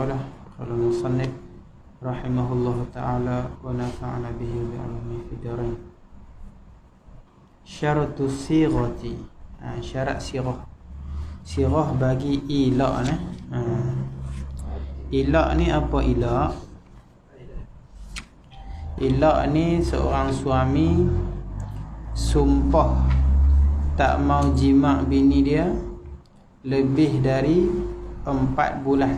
له. قال المصنف رحمه الله تعالى ونفعنا به بعلمه في الدارين. Syarat sighati, syarat sirah bagi ilaq ni. Ilaq ni apa ilaq? Ilaq ni seorang suami sumpah tak mau jima' bini dia lebih dari 4 bulan.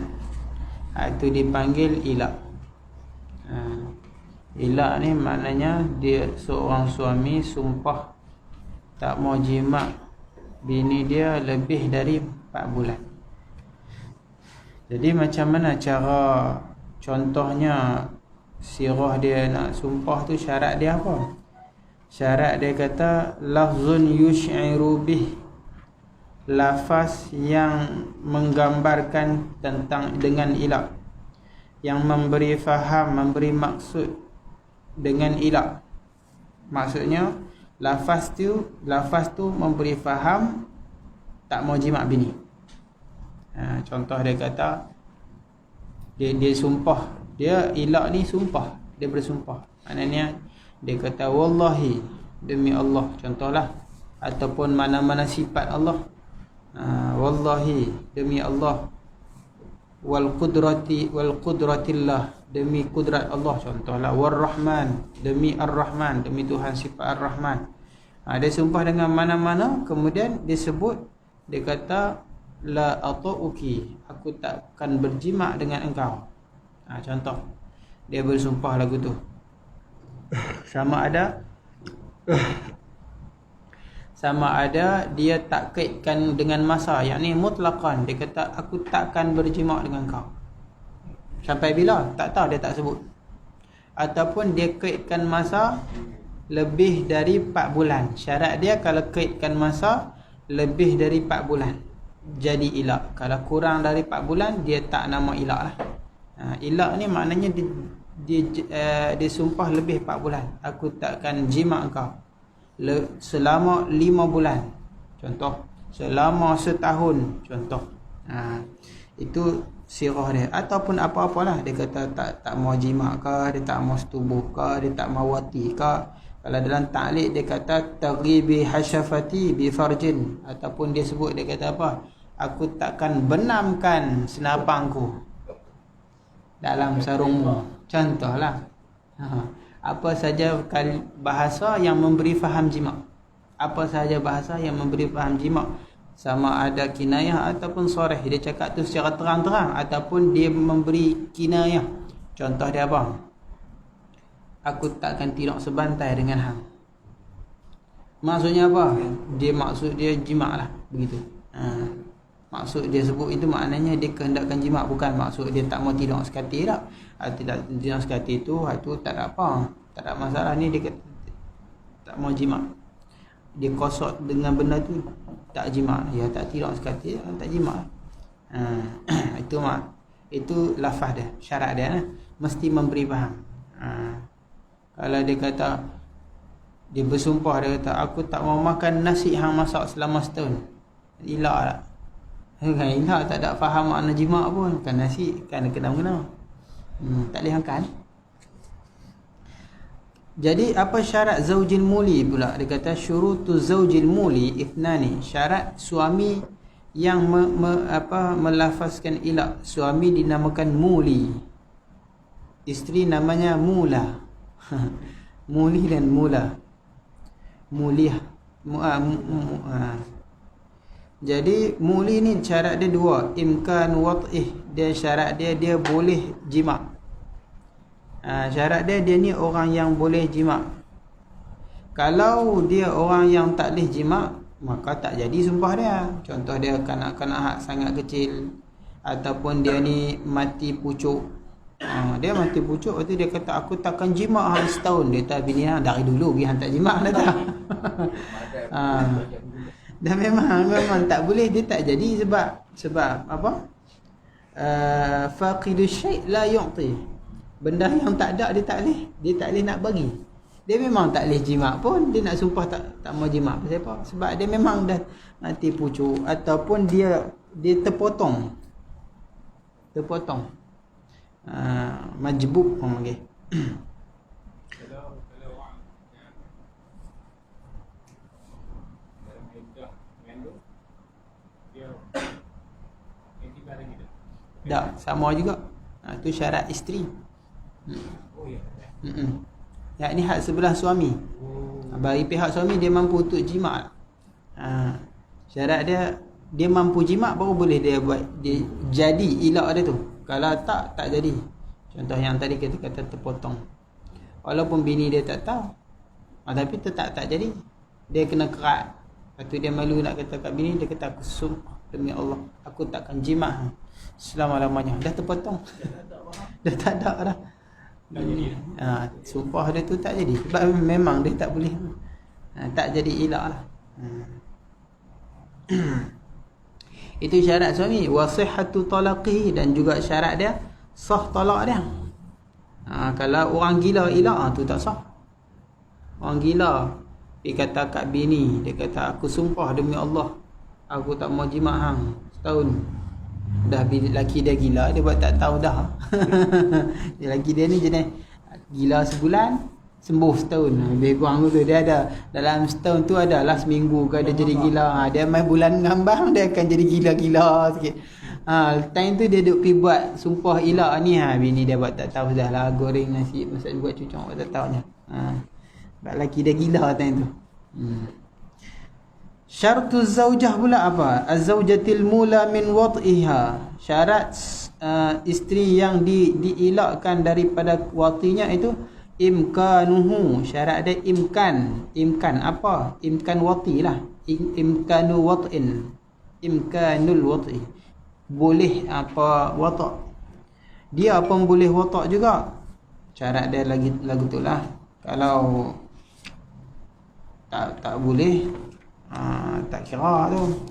Itu dipanggil ilaq. Ilaq ni maknanya dia seorang suami sumpah tak mau jima' bini dia lebih dari 4 bulan. Jadi macam mana cara, contohnya sirah dia nak sumpah tu, syarat dia apa? Syarat dia kata lafzun yush'iru bih, lafaz yang menggambarkan tentang dengan ilaq, yang memberi faham, memberi maksud dengan ilaq. Maksudnya lafaz tu memberi faham tak mau jima' bini. Contoh dia kata dia sumpah, dia ilaq ni sumpah, dia bersumpah. Maknanya dia kata wallahi, demi Allah, contohlah, ataupun mana-mana sifat Allah. Wallahi, demi Allah, wal qudratillah, demi kudrat Allah, contohlah, warrahman, demi ar-rahman, demi Tuhan sifat ar-rahman. Dia sumpah dengan mana-mana, kemudian dia sebut, dia kata la ata'uki, aku takkan berjima' dengan engkau. Contoh dia bersumpah lagu tu. Sama ada dia tak kaitkan dengan masa, yakni mutlaqan, dia kata aku takkan berjima' dengan kau. Sampai bila? Tak tahu, dia tak sebut. Ataupun dia kaitkan masa lebih dari 4 bulan. Syarat dia kalau kaitkan masa lebih dari 4 bulan jadi ilaq. Kalau kurang dari 4 bulan dia tak nama ilaq lah. Ilaq ni maknanya dia sumpah lebih 4 bulan, aku takkan jima' engkau selama 5 bulan, contoh, selama setahun, contoh. Itu sirah dia. Ataupun apa-apalah, dia kata tak mau jima' ke, dia tak mau setubuh ke, dia tak mau wati ke. Kalau dalam ta'liq dia kata taghibi hasyafati bi farjin, ataupun dia sebut, dia kata apa, aku takkan benamkan senapangku dalam sarungmu, contohlah. Apa saja bahasa yang memberi faham jima', apa saja bahasa yang memberi faham jima', sama ada kinayah ataupun soreh, dia cakap tu secara terang-terang, ataupun dia memberi kinayah. Contoh dia apa? Aku takkan tidur sebantai dengan hang. Maksudnya apa? Maksud dia jima' lah, begitu. Maksud dia sebut itu maknanya dia kehendakkan jima', bukan maksud dia tak mau tidur sekati tak. Tidak tidur sekati itu tak ada apa, tak ada masalah. Ni dia tak mau jima', dia kosot dengan benda tu, tak jima', ya tak tidur sekati, tak jima'. Itu lafaz dia, syarat dia mesti memberi faham. Kalau dia kata, dia bersumpah, dia kata aku tak mau makan nasi hang masak selama setahun, ilaq tak? Ilaq, tak ada faham makna jima' pun, bukan nasi, kan kena-kena, tak boleh makan. Jadi apa syarat zaujil muli pula? Dia kata syurutu zaujil muli ithnani, syarat suami yang melafazkan ilaq. Suami dinamakan muli, isteri namanya mula. Muli dan mula, muliah. Jadi muli ni syarat dia 2, imkan wat'ih, dia syarat dia boleh jima'. Syarat dia ni orang yang boleh jima'. Kalau dia orang yang tak boleh jima', maka tak jadi sumpah dia. Contoh dia kanak-kanak sangat kecil, ataupun dia ni mati pucuk. Dia mati pucuk, lepas tu dia kata aku takkan jima' hang setahun. Dia kata bini hang dari dulu pergi hang tak jima' dah tak. Dan memang tak boleh, dia tak jadi sebab apa? Faqidu syai' la yu'ti. Benda yang tak ada dia tak boleh nak bagi. Dia memang tak boleh jima' pun, dia nak sumpah tak mau jima'. Pasal apa? Sebab dia memang dah mati pucuk, ataupun dia terpotong. majbub orang panggil. Kalau orang yang dalam iddah mengandung, dia tiba lagi tak? Tak, sama juga. Tu syarat isteri. Oh ya. Yang ni hak sebelah suami. Bagi pihak suami dia mampu untuk jima'. Syarat dia mampu jima' baru boleh dia buat dia jadi ilak dia tu. Kalau tak jadi. Contoh yang tadi kita kata terpotong. Walaupun bini dia tak tahu. Tapi tetap tak jadi. Dia kena kerat. Lepas tu dia malu nak kata kat bini, dia kata aku sumpah demi Allah aku takkan jima' selama-lamanya. Dah terpotong. Dah tak ada dah. Sumpah dia tu tak jadi. Sebab memang dia tak boleh. Tak jadi ilak lah. Itu syarat suami. Wa sihhatu talaqihi, dan juga syarat dia sah talak dia. Kalau orang gila ilak tu tak sah. Orang gila dia kata kat bini, dia kata aku sumpah demi Allah aku tak mau jima' hang setahun. Dah laki dia gila, dia buat tak tahu dah. Laki dia ni jenis gila sebulan, sembuh setahun. Lebih kurang tu dia ada dalam setahun tu adalah seminggu ke dia jadi gila. Dia main bulan ngambang dia akan jadi gila-gila sikit. Time tu dia duk pergi buat sumpah ilak ni, bini dia buat tak tahu dah lah, goreng nasi masak buat cucuk buat tak tahunya. Sebab laki dia gila time tu. Syartuz zaujah pula apa? Az-zaujatil mula min wad'iha. Syarat isteri yang diilakkan daripada watinya itu imkanuhu. Syarat dia imkan. Imkan apa? Imkan wati lah. Imkanu wat'in. Imkanul wat'i. Boleh apa watak. Dia apa boleh watak juga. Syarat dia lagu tu lah. Kalau tak boleh, tak kira tu.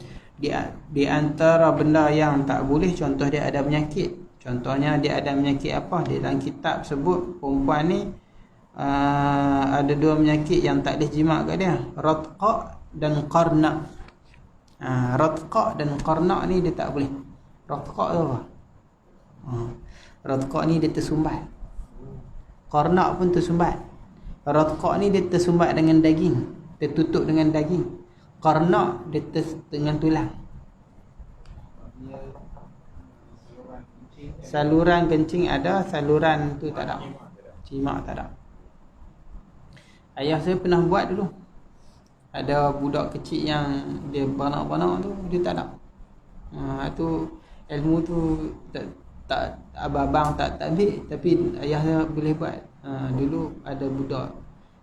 Di antara benda yang tak boleh, contoh dia ada penyakit. Contohnya dia ada penyakit apa? Di dalam kitab sebut perempuan ni ada dua penyakit yang tak boleh jima' kat dia. Ratqa dan qarna. Ratqa dan qarna ni dia tak boleh. Ratqa tu apa? Ratqa ni dia tersumbat. Qarna pun tersumbat. Ratqa ni dia tersumbat dengan daging, tertutup dengan daging. Qarna dia dengan tulang. Saluran kencing ada, saluran tu tak ada. Jima' tak ada. Ayah saya pernah buat dulu. Ada budak kecil yang dia banak-banak tu, dia tak ada. Tu ilmu tu tak abang-abang tak ambil, tapi ayah saya boleh buat. Dulu ada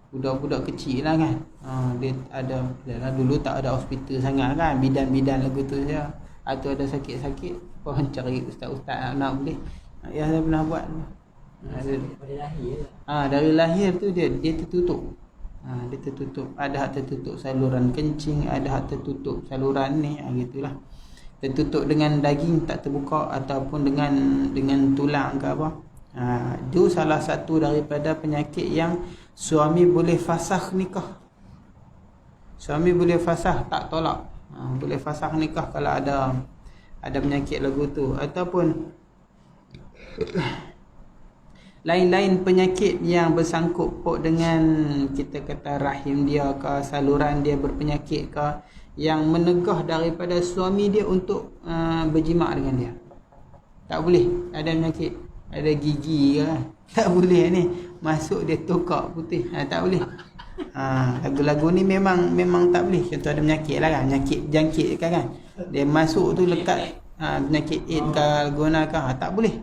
budak-budak kecil lah kan. Dia ada dulu tak ada hospital sangat kan, bidan-bidan lagu tu saja. Atau ada sakit-sakit, orang cari ustaz-ustaz nak boleh. Ayah saya pernah buat. Dari lahir. Dari lahir tu dia tertutup. Dia tertutup. Ada hak tertutup saluran kencing, ada hak tertutup saluran ni, gitulah. Tertutup dengan daging tak terbuka ataupun dengan tulang ke apa. Itu salah satu daripada penyakit yang suami boleh fasakh nikah. Suami boleh fasakh, tak tolak. Boleh fasakh nikah kalau ada penyakit lagu tu. Ataupun lain-lain penyakit yang bersangkut paut dengan kita kata rahim dia ke, saluran dia berpenyakit ke, yang menegah daripada suami dia untuk berjima' dengan dia. Tak boleh. Ada penyakit, ada gigi ke, tak boleh ni. Masuk dia tokak putih. Tak boleh. Lagu-lagu ni memang tak boleh. Contoh ada penyakit lah kan, penyakit jangkit kan. Dia masuk tu lekat penyakit AIDS ke, guna ke, tak boleh.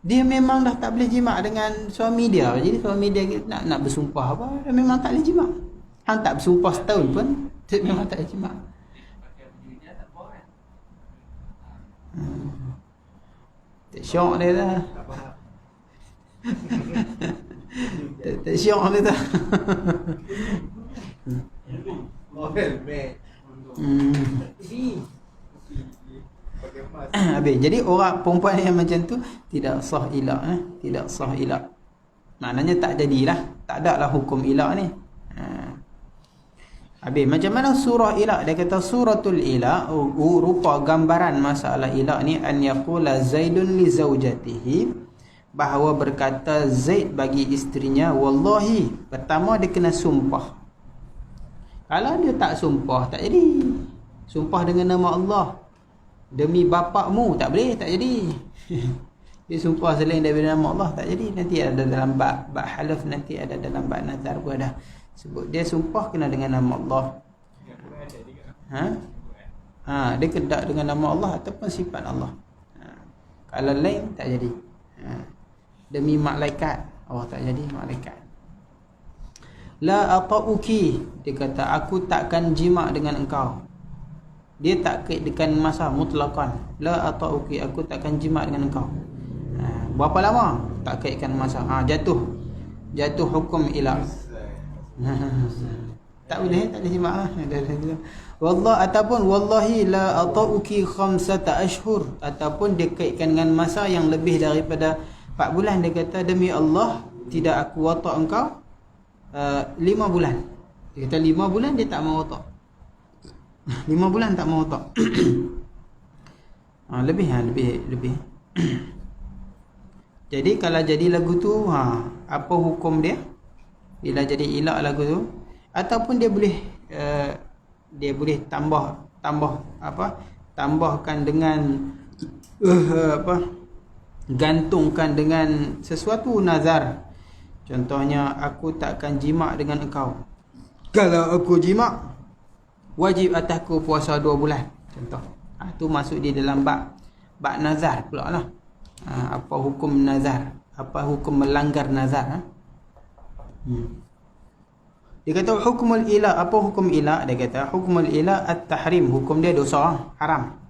Dia memang dah tak boleh jima' dengan suami dia. Jadi suami dia nak bersumpah apa, dia memang tak boleh jima'. Hang tak bersumpah setahun pun, dia memang tak boleh jima'. Tak syok dia dah. Tak syok dia dah. Habis. Jadi orang perempuan yang macam tu tidak sah ilak, tidak sah ilak. Maknanya tak jadilah, tak ada lah hukum ilak ni. Habis macam mana surah ilak? Dia kata suratul ilak, rupa gambaran masalah ilak ni, an yaqula Zaidun li zaujatihi, bahawa berkata Zaid bagi isterinya, wallahi, pertama dia kena sumpah. Kalau dia tak sumpah, tak jadi. Sumpah dengan nama Allah, demi bapakmu, tak boleh, tak jadi. Dia sumpah selain daripada nama Allah, tak jadi. Nanti ada dalam bab halaf, nanti ada dalam bab nazar pun ada sebut dia sumpah kena dengan nama Allah. Dia kena dengan nama Allah ataupun sifat Allah. Kalau lain tak jadi. Demi malaikat, Allah tak jadi malaikat. La ata'uki, dia kata aku takkan jima dengan engkau. Dia tak kaitkan masa mutlaqan. La ata'uki, aku takkan jima dengan engkau. Berapa lama? Tak kaitkan masa. Jatuh hukum ilah. Tak boleh, tak boleh jima. Wallah, ataupun wallahi la ata'uki khamsata ashhur, ataupun dia kaitkan dengan masa yang lebih daripada 4 bulan. Dia kata demi Allah tidak aku watak engkau 5 bulan. Dia kata 5 bulan dia tak mau watak. 5 bulan tak mau watak. Lebih. Jadi kalau jadi lagu tu, apa hukum dia? Bila jadi ilak lagu tu, ataupun dia boleh tambahkan dengan gantungkan dengan sesuatu nazar. Contohnya, aku takkan jima' dengan engkau. Kalau aku jima', wajib atasku puasa 2 bulan. Contoh. Tu masuk di dalam bab nazar pula lah. Apa hukum nazar? Apa hukum melanggar nazar? Dia kata hukumul ilah. Apa hukum ilah? Dia kata hukumul ilah at-tahrim. Hukum dia dosa, haram.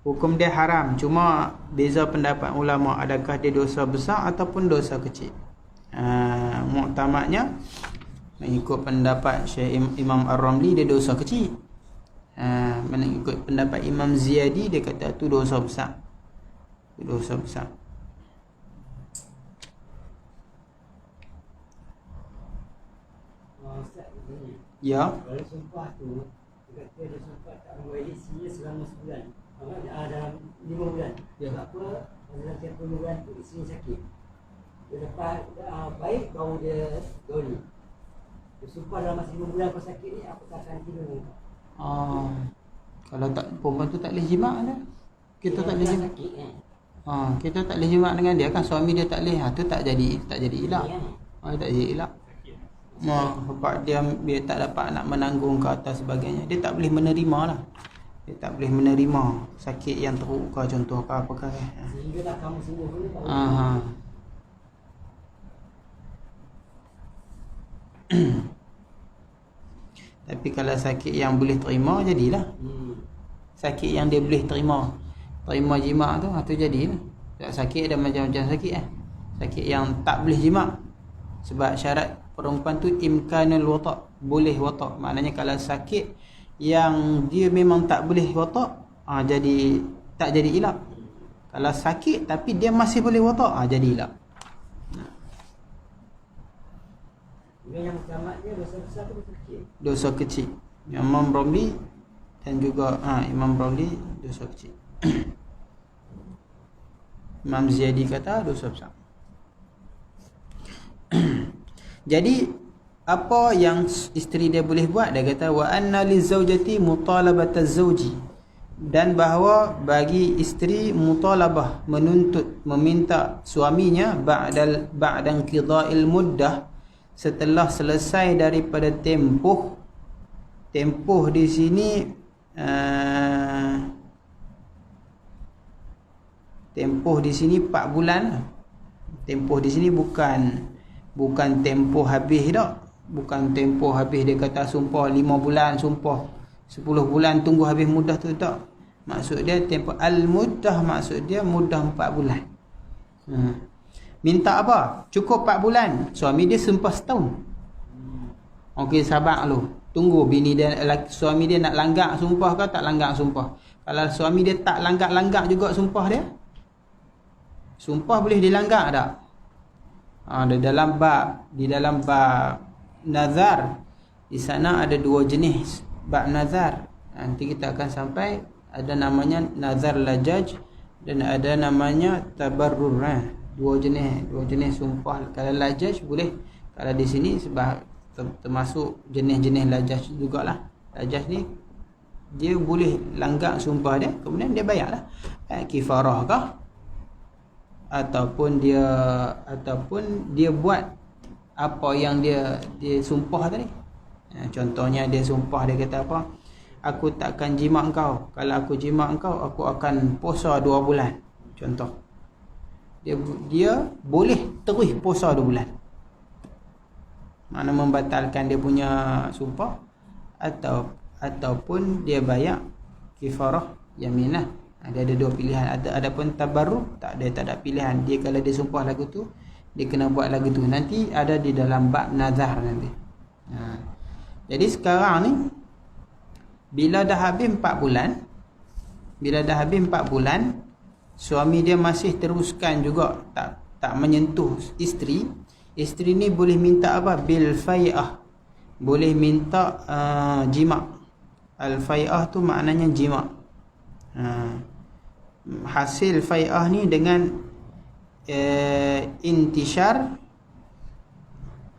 Hukum dia haram. Cuma beza pendapat ulama, adakah dia dosa besar ataupun dosa kecil. Muktamadnya mengikut pendapat Syekh Imam Ar-Ramli, dia dosa kecil. Mengikut pendapat Imam Ziyadi, dia kata tu dosa besar. Dosa besar. Ya. Kalau sumpah tu, dia kata dia sumpah tak menguasainya selama sebulan. Dalam 5 bulan. Ya. Sebab apa? Dalam tempoh 5 bulan tu isteri sakit. Dia lepas baik baru dia doli. Dia sumpah dalam masa 5 bulan kau sakit ni, aku takkan tidur ni. Kalau tak, perempuan tu tak boleh jima' dah. Kita tak boleh jima'. Sakit kan. Kita tak boleh jima' dengan dia kan, suami dia tak boleh. Tu tak jadi ilak. Tak jadi ilak. Sebab dia tak dapat nak menanggung ke atas sebagainya. Dia tak boleh menerima lah. Dia tak boleh menerima sakit yang teruk ke, contoh ke apakah. Sehinggalah kamu sembuh dulu baru. Tapi kalau sakit yang boleh terima, jadilah. Sakit yang dia boleh terima jima' tu jadilah. Sakit ada macam-macam sakit Sakit yang tak boleh jima'. Sebab syarat perempuan tu imkanul watak, boleh watak. Maknanya kalau sakit yang dia memang tak boleh watak, jadi tak jadi ilak. Kalau sakit tapi dia masih boleh watak, jadi ilak. Yang tamatnya dosa besar tu dosa kecil. Dosa kecil. Imam Ramli dan juga Imam Ramli dosa kecil. Imam Ziyadi kata dosa besar. Jadi apa yang isteri dia boleh buat? Dia kata wa anna lizaujati mutalabataz zauji, dan bahawa bagi isteri mutalabah, menuntut, meminta suaminya ba'dan qida'il muddah, setelah selesai daripada tempoh di sini tempoh di sini 4 bulan. Tempoh di sini bukan tempoh habis dah. Bukan tempoh habis dia kata sumpah 5 bulan, sumpah 10 bulan tunggu habis muddah tu, tak. Maksud dia tempoh al-muddah, maksud dia muddah 4 bulan. Minta apa? Cukup 4 bulan. Suami dia sumpah setahun. Okey, sabar lu. Tunggu bini dia, suami dia nak langgak sumpah ke tak langgak sumpah. Kalau suami dia tak langgak juga sumpah dia, sumpah boleh dilanggak tak? Di dalam bab nazar, di sana ada 2 jenis bab nazar. Nanti kita akan sampai, ada namanya nazar lajaj dan ada namanya tabarrur. dua jenis sumpah. Kalau lajaj boleh, kalau di sini sebab termasuk jenis-jenis lajaj jugalah. Lajaj ni dia boleh langgar sumpah dia, kemudian dia bayarlah kifarah kah, ataupun dia buat apa yang dia sumpah tadi. Contohnya dia sumpah, dia kata apa, aku takkan jimat kau, kalau aku jimat kau aku akan puasa 2 bulan. Contoh, dia boleh terus puasa 2 bulan, mana membatalkan dia punya sumpah, ataupun dia bayar kifarah yaminah. Dia ada 2 pilihan. Adapun tabarruk tak ada pilihan. Dia kalau dia sumpah lagu tu, dia kena buat lagu tu. Nanti ada di dalam bab nazar nanti. Jadi sekarang ni bila dah habis 4 bulan, suami dia masih teruskan juga tak menyentuh isteri. Isteri ni boleh minta apa? Bil fai'ah. Boleh minta jima'. Al fai'ah tu maknanya jima'. Hasil fai'ah ni dengan intishar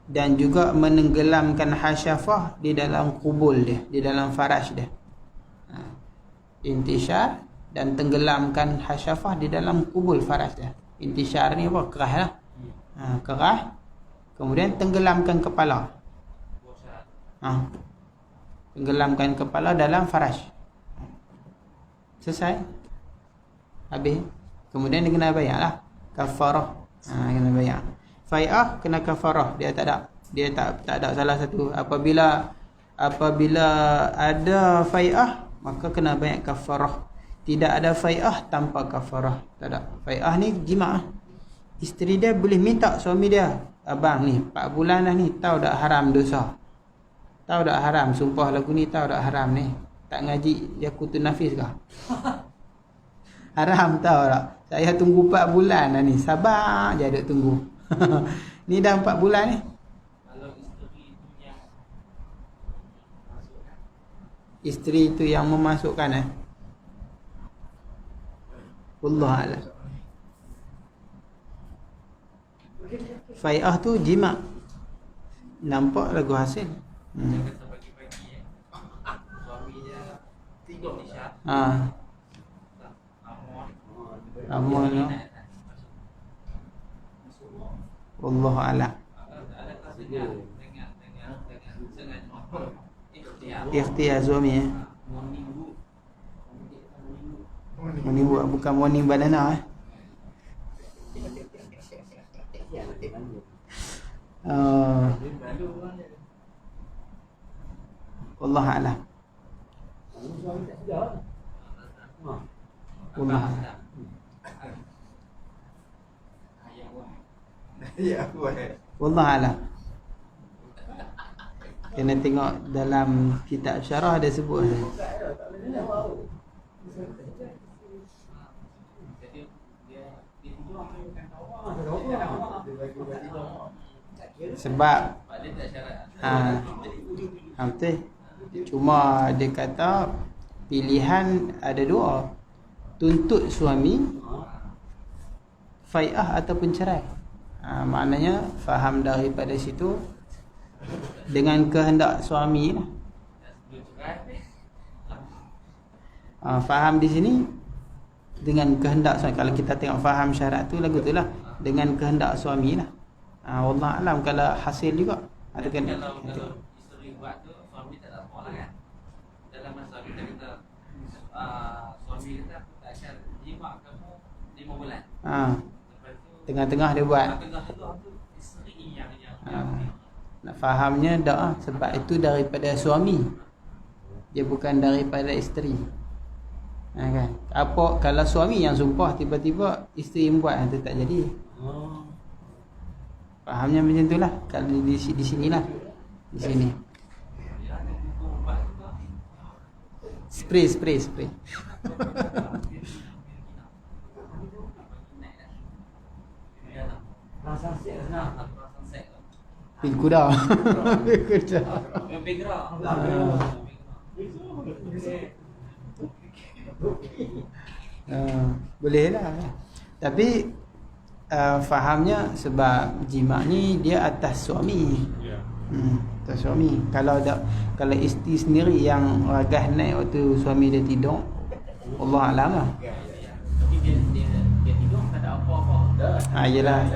dan juga menenggelamkan hasyafah di dalam kubul dia, di dalam faraj dia. Intishar dan tenggelamkan hasyafah di dalam kubul faraj dia. Intishar ni apa? Kerah lah. Kerah, kemudian tenggelamkan kepala. Tenggelamkan kepala dalam faraj. Selesai. Habis. Kemudian dia kena bayar lah kafarah. Kena bayar. Fai'ah kena kafarah. Dia tak ada salah satu. Apabila ada fai'ah, maka kena bayar kafarah. Tidak ada fai'ah tanpa kafarah. Tak ada. Fai'ah ni jima'. Isteri dia boleh minta suami dia, abang ni 4 bulan dah ni, tahu tak haram dosa? Tahu tak haram sumpah lagu ni, tahu tak haram ni? Tak ngaji Yakutul Nafis kah? Haram tahu tak? Saya tunggu 4 bulan dah ni. Sabar je duk tunggu. Ni dah 4 bulan ni. Kalau isteri itu yang masukkan, Isteri itu yang memasukkan Wallah a'lam. Fai'ah tu jima'. Nampak lagu hasil. dia kata pagi-pagi suami dia tidur ni Syah. Amun lah. Wallahu a'lam. Adakah dengan Ikhtiar suami Menimbuk bukan morning banana Wallahu a'lam. Wallahu Wallahu a'lam. Kena tengok dalam kitab syarah ada sebut. Sebab betul. Cuma dia kata pilihan ada 2. Tuntut suami, fai'ah ataupun cerai. Maknanya faham daripada situ dengan kehendak suami lah. Faham di sini dengan kehendak suami. Kalau kita tengok faham syarat tu lagu tu lah, dengan kehendak suami lah. Wallah alam kalau hasil juga ada kan. Kalau isteri buat tu suami tak ada apa kan. Dalam masa kita kata suami kata aku tak akan jimat kamu 5 bulan. Lepas tu Tengah-tengah dia buat. Tengah tu isteri yang nak fahamnya dah sebab itu daripada suami. Dia bukan daripada isteri. Kan? Apa kalau suami yang sumpah tiba-tiba isteri yang buat, itu tak jadi. Fahamnya macam itulah. Kalau di sinilah. Di sini. Spray. Pil kuda. Yang bergerak. Boleh lah. Tapi fahamnya sebab jima' ni dia atas suami. Ya. Atas suami. Kalau isteri sendiri yang ragas naik waktu suami dia tidur, Allah alam lah. Tapi dia tidur tak ada apa-apa. Yelah.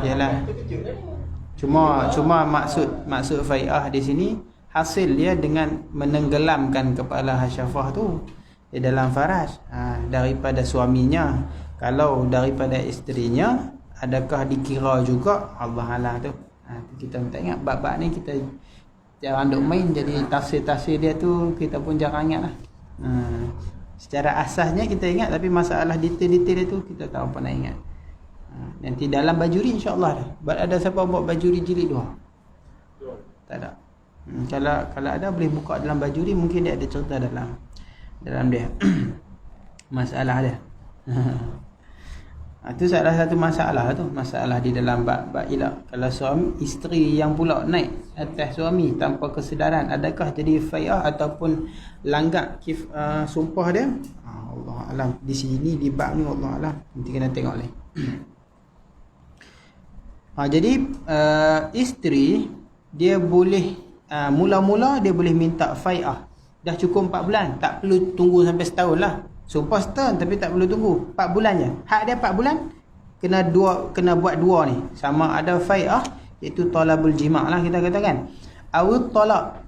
Cuma maksud fai'ah di sini hasil dia dengan menenggelamkan kepala Hasyafah tu di dalam faraj daripada suaminya. Kalau daripada isterinya, adakah dikira juga? Allah alam tu. Kita tak ingat bab-bab ni, kita jarang duk main, jadi tafsir-tafsir dia tu kita pun jarang ingat lah. Secara asasnya kita ingat, tapi masalah detail-detail dia tu kita tak pernah ingat. Nanti dalam bajuri insya-Allah dah. Ada siapa buat bajuri jilid 2? Tak ada. Kalau ada boleh buka dalam bajuri, mungkin dia ada cerita dalam dia masalah dia. Itu salah satu masalah tu, masalah di dalam bab ilak. Kalau suami, isteri yang pula naik atas suami tanpa kesedaran, adakah jadi fai'ah ataupun langgak sumpah dia? Allah alam. Di sini di bab ni Allah alam. Nanti kena tengok lagi. Jadi isteri dia boleh mula-mula dia boleh minta fai'ah. Dah cukup 4 bulan, tak perlu tunggu sampai setahun lah. Sumpah setahun tapi tak perlu tunggu 4 bulan je. Hak dia 4 bulan kena buat dua ni. Sama ada fai'ah, iaitu talabul jima' lah kita katakan, awil talaq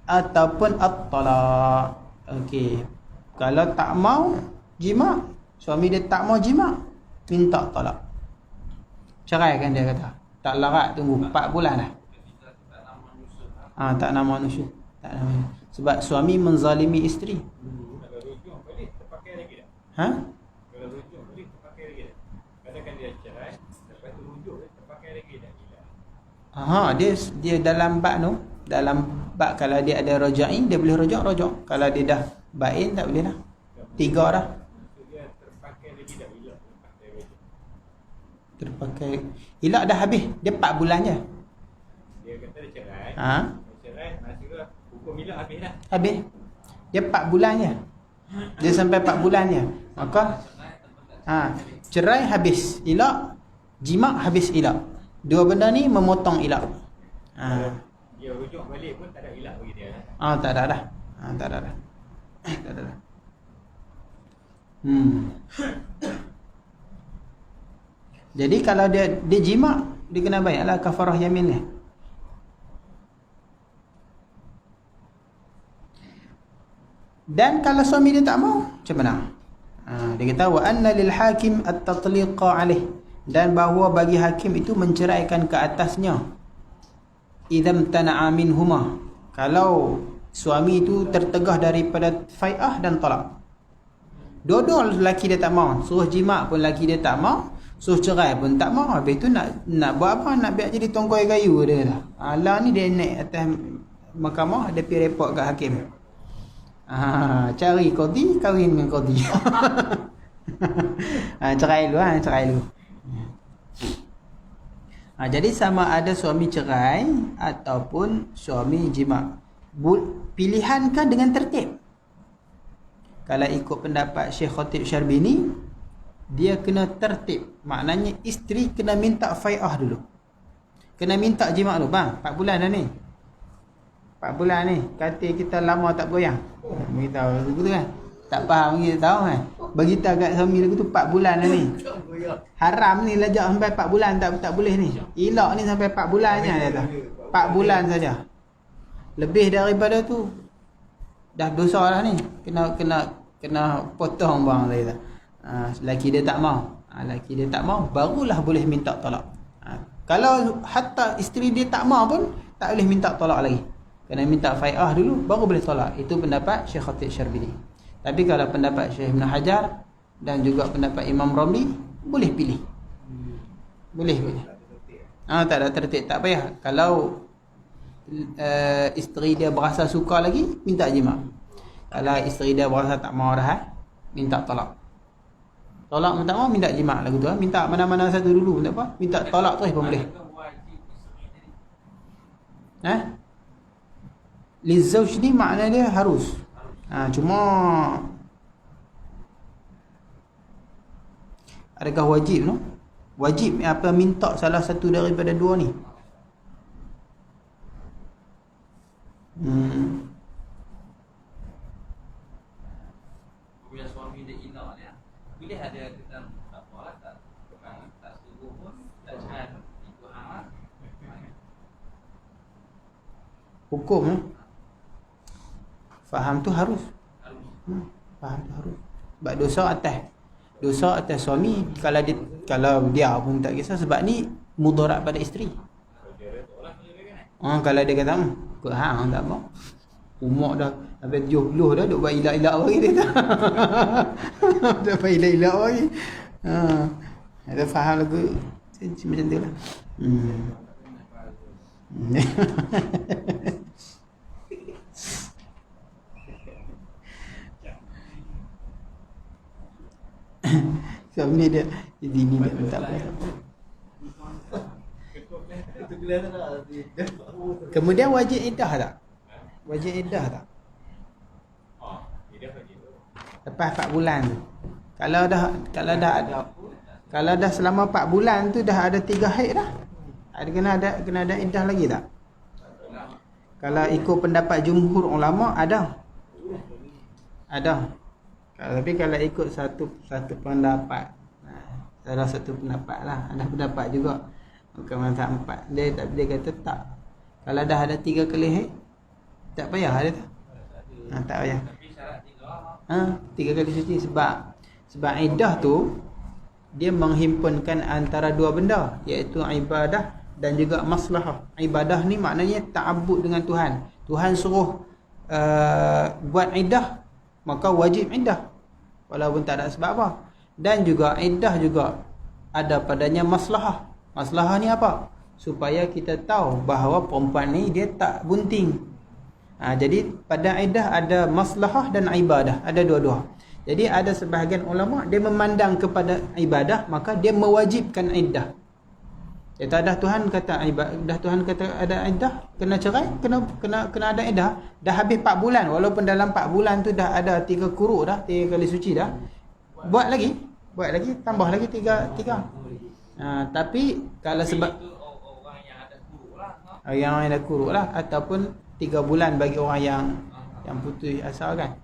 ataupun at-talaq. Okey. Kalau tak mau jima', suami dia tak mau jima', minta talak. Cerai kan dia kata. Tak larat tunggu 4 bulan dah. Tak nama nusyud. Tak nama. Sebab suami menzalimi isteri. Kalau rujuk balik terpakai lagi tak? Kalau rujuk balik terpakai lagi tak? Katakan dia cerai, lepas tu rujuk terpakai lagi tak? Dia dalam bab tu, dalam bab kalau dia ada raja'in, dia boleh rajak. Kalau dia dah bain tak boleh dah. 3 dah. Dia terpakai lagi tak ilak terpakai lagi? Terpakai. Ilak dah habis. Dia 4 bulan je. Dia kata dia cerai. Cerai, maksudnya hukum ilak habis dah. Habis. Dia 4 bulan je. Dia sampai 4 bulan je. Maka cerai habis ilak, jima' habis ilak. Dua benda ni memotong ilak. Dia rujuk balik pun tak ada ilak bagi dia. Tak ada dah. Tak ada dah. Tak ada dah. Jadi kalau dia jima', dia kena bayarlah kafarah yamin ni. Dan kalau suami dia tak mau, macam mana? Dia kata wa anna lil hakim at-tatliqa alaih, dan bahawa bagi hakim itu menceraikan ke atasnya idam tana'a minhuma, kalau suami itu tertegah daripada fai'ah dan talak. Dua-dua lelaki dia tak mau, suruh jima' pun lelaki dia tak mau, suruh cerai pun tak mau. Habis tu nak buat apa? Nak biar jadi tongkoi kayu dia lah. Lah ni dia naik atas mahkamah, dia pergi report kat hakim. Cari qadi, kahwin dengan qadi. Cerai dulu. Jadi sama ada suami cerai ataupun suami jima', pilihankan dengan tertib. Kalau ikut pendapat Syekh Khatib Syarbini, dia kena tertib. Maknanya isteri kena minta fai'ah dulu, kena minta jima' dulu. Bang, 4 bulan dah ni, 4 bulan ni katil kita lama tak goyang. Beritahu begitu kan. Tak faham kita tahu kan. Beritahu kat suami lagu tu 4 bulan dah ni. Haram ni lajak sampai 4 bulan tak boleh ni. Ilak ni sampai 4 bulan je dia kata. 4 bulan saja. Lebih daripada tu dah dosa dah ni. Kena potong bang dia kata. Lelaki dia tak mau. Lelaki dia tak mau barulah boleh minta talak. Kalau hatta isteri dia tak mau pun tak boleh minta talak lagi. Kena minta fai'ah dulu baru boleh tolak. Itu pendapat Syekh Khatib Syarbini. Tapi kalau pendapat Syekh Ibn Hajar dan juga pendapat Imam Ramli, boleh pilih. Boleh. Tak ada tertib, tak payah. Kalau isteri dia berasa suka lagi, minta jima'. Kalau isteri dia berasa tak mahu dah, minta tolak. Tolak minta mahu, minta jima' lagu tu. Minta mana-mana satu dulu pun tak apa. Minta tolak terus pun boleh. Lizawj ni makna dia harus. Cuma adakah wajib no? Wajib apa minta salah satu daripada dua ni. Bila suami dia inak dia, boleh ada kita tak apalah, tak setuju pun, tak jangan ikut hang. Hukum faham tu harus. Faham tu harus. Sebab dosa atas suami, kalau dia pun tak kisah, sebab ni mudarat pada isteri. Kalau dia kata ikut hang tak apa. Umak dah sampai 70 dah duk buat ilak-ilak lagi dia tak. Dah buat ilak-ilak lagi. Ada faham lagu macam tu lah. Suami dia ini dia minta apa. Kemudian wajib iddah tak? Wajib iddah tak? Lepas 4 bulan tu. Kalau dah selama 4 bulan tu dah ada 3 haid dah. Kena ada iddah lagi tak? Kalau ikut pendapat jumhur ulama ada. Tapi kalau ikut satu pendapat, salah satu pendapat lah, ada pendapat juga bukan mazhab 4. Dia kata tak. Kalau dah ada 3 kali haid, tak payah ada tu. Tak payah. 3 kali suci sebab iddah tu dia menghimpunkan antara dua benda, iaitu ibadah dan juga maslahah. Ibadah ni maknanya ta'abbud dengan Tuhan. Tuhan suruh buat iddah, maka wajib iddah walaupun tak ada sebab apa. Dan juga iddah juga ada padanya maslahah. Maslahah ni apa? Supaya kita tahu bahawa perempuan ni dia tak bunting. Jadi pada iddah ada maslahah dan ibadah, ada dua-dua. Jadi ada sebahagian ulama dia memandang kepada ibadah, maka dia mewajibkan iddah. Kata dah Tuhan kata ibadah, Tuhan kata ada iddah, kena cerai, kena ada iddah. Dah habis 4 bulan, walaupun dalam 4 bulan tu dah ada 3 kuruk dah, 3 kali suci dah. Buat lagi, tambah lagi 3. Tapi kalau sebab orang yang ada kuruk lah, yang ada kuruk lah, ataupun 3 bulan bagi orang yang putus asal kan.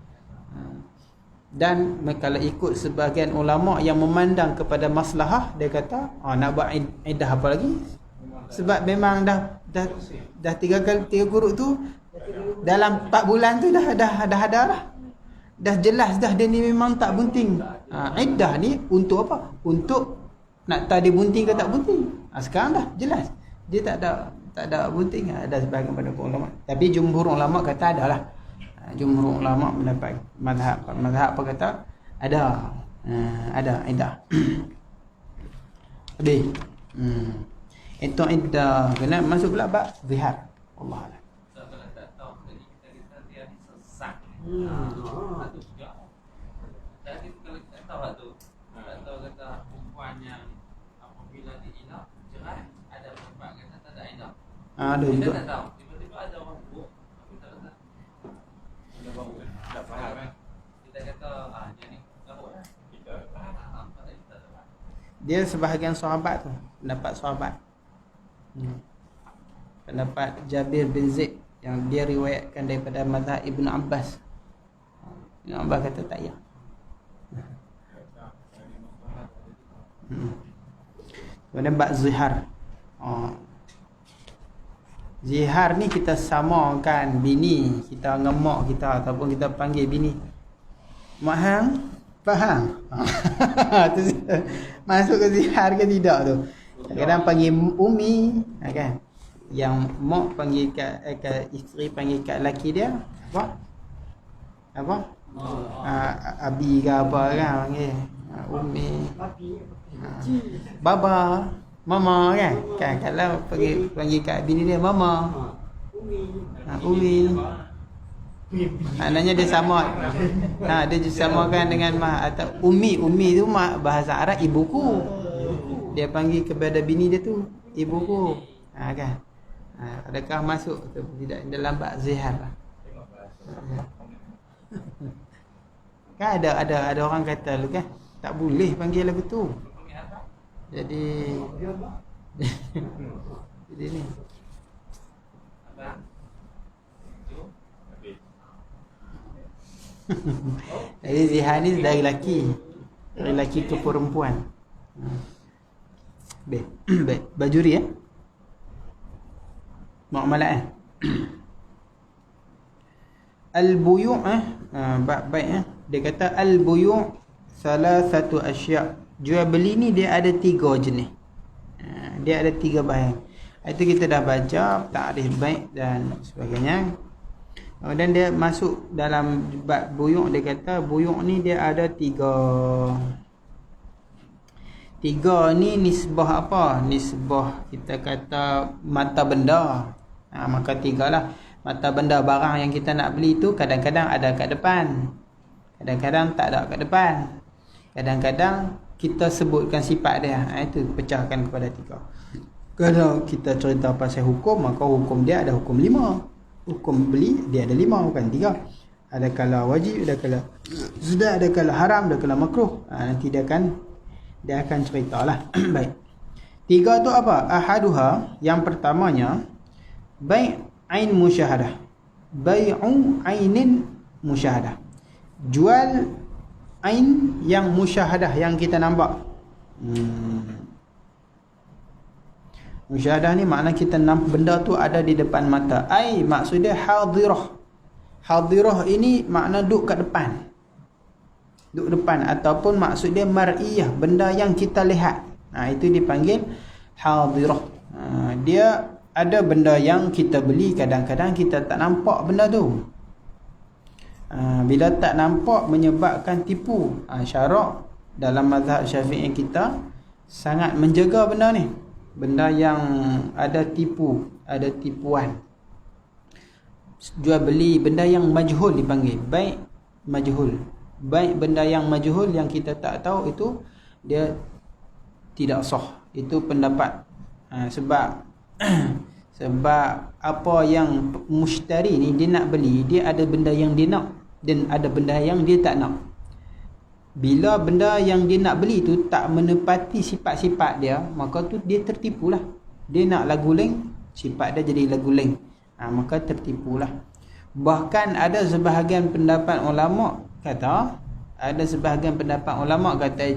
Dan kalau ikut sebahagian ulama yang memandang kepada maslahah, dia kata nak buat iddah apa lagi, sebab memang dah 3 kuruk tu dalam 4 bulan tu dah ada lah, dah jelas dah dia ni memang tak bunting. Iddah ni untuk apa? Untuk nak tahu dia bunting ke tak bunting. Sekarang dah jelas dia tak ada bunting. Ada sebahagian pada ulama, tapi jumhur ulama kata ada lah. Jumhur ulama mendapat mazhab apa kata ada iddah. Habis itu iddah kena masuk pula bab zihar. Allah Allah. Kalau tak tahu tadi kita dia ni sesak. Itu juga. Tadi kalau tak tahu tu, tak tahu kata perempuan yang apabila diinak cerai, ada pendapat kata tak ada iddah. Ada Kita juga. tak tahu. Tiba-tiba ada orang buruk. Kita tak tahu. Tak faham kan? Kita kata dia ni tahu lah. Kita Faham tak kita tahu. Dia sebahagian sahabat tu, pendapat sahabat. Pendapat Jabir bin Zaid yang dia riwayatkan daripada mazhab Ibn Abbas. Ibn Abbas kata tak payah. Kemudian bab zihar. Zihar ni kita samakan bini kita dengan mak kita ataupun kita panggil bini. Mak hang faham? Masuk ke zihar ke tidak tu? Kadang panggil umi, kan? Yang mak panggil kat isteri panggil kat laki dia apa? Abi ke apa kan panggil. Umi. Baba, mama kan? Kalau panggil kat bini dia mama. Umi. Maknanya dia sama. Dia samakan dengan atau umi tu bahasa Arab ibuku. Dia panggil kepada bini dia tu ibuku. Kan? Adakah masuk atau tidak dalam bab zihar lah. Kan ada orang kata lu kan tak boleh panggil lagu tu. Jadi jadi ni. Abang. Itu. Habis. Jadi zihar ni dari lelaki. Dari lelaki ke perempuan. Baik. Baik. Bajuri ya. Muamalat Al-buyu' baik dia kata al-buyu' salah satu asya'. Jual beli ni dia ada 3 jenis. Dia ada 3 bahagian. Itu kita dah baca ta'rif baik dan sebagainya. Dan dia masuk dalam bab buyu', dia kata buyu' ni dia ada 3 ni nisbah apa? Nisbah kita kata mata benda. Maka 3 lah. Mata benda barang yang kita nak beli tu kadang-kadang ada kat depan. Kadang-kadang tak ada kat depan. Kadang-kadang kita sebutkan sifat dia. Itu pecahkan kepada 3. Kalau kita cerita pasal hukum, maka hukum dia ada hukum 5. Hukum beli dia ada 5 bukan 3. Ada kala wajib, ada kala sudah, ada kala haram, ada kala makruh. Nanti dia akan ceritalah. Baik. 3 tu apa? Ahaduha, yang pertamanya bai' ain musyahadah. Bai'u ainin musyahadah. Jual ain yang musyahadah, yang kita nampak. Musyahadah ni makna kita nampak benda tu ada di depan mata. Ai maksudnya hadirah. Hadirah ini makna duduk kat depan. Duduk depan, ataupun maksudnya mar'iyah, benda yang kita lihat. Itu dipanggil hadirah. Dia ada benda yang kita beli, kadang-kadang kita tak nampak benda tu. Bila tak nampak menyebabkan tipu. Syarak dalam mazhab Syafi'i kita sangat menjaga benda ni. Benda yang ada tipu, ada tipuan. Jual beli benda yang majhul dipanggil baik majhul. Baik benda yang majhul yang kita tak tahu, itu dia tidak sah. Itu pendapat. Sebab apa yang mushtari ni dia nak beli, dia ada benda yang dia nak dan ada benda yang dia tak nak. Bila benda yang dia nak beli tu tak menepati sifat-sifat dia, maka tu dia tertipulah. Dia nak lagu leng, sifat dia jadi lagu leng. Maka tertipulah. Bahkan ada sebahagian pendapat ulama kata,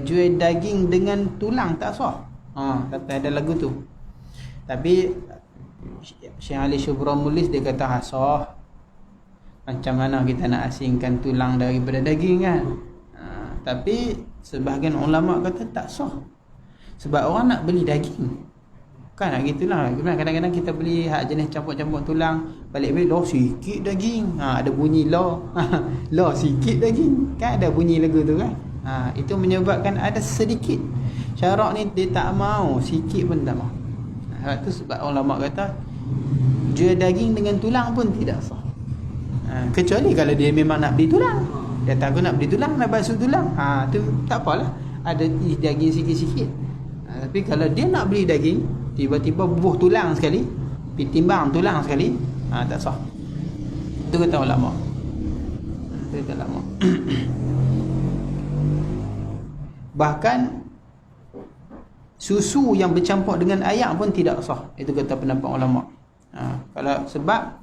jual daging dengan tulang tak sah. Kata ada lagu tu. Tapi Syekh Ali Shubra Mulis dia kata sah. Macam mana kita nak asingkan tulang daripada daging kan? Tapi sebahagian ulama kata tak sah. Sebab orang nak beli daging. Kan nak gitulah. Kadang-kadang kita beli hak jenis campur-campur tulang, balik-balik loh sikit daging. Ada bunyi loh. Loh sikit daging. Kan ada bunyi lagu tu kan? Itu menyebabkan ada sedikit. Syarak ni dia tak mau, sikit pun tak mau. Itu sebab ulama kata jual daging dengan tulang pun tidak sah. Kecuali kalau dia memang nak beli tulang. Dia tak nak beli tulang, nak basuh tulang. Tu tak apalah. Ada daging sikit-sikit. Tapi kalau dia nak beli daging, tiba-tiba bubuh tulang sekali, pergi timbang tulang sekali, tak sah. Itu kata ulama. Bahkan susu yang bercampur dengan air pun tidak sah. Itu kata pendapat ulama. Kalau sebab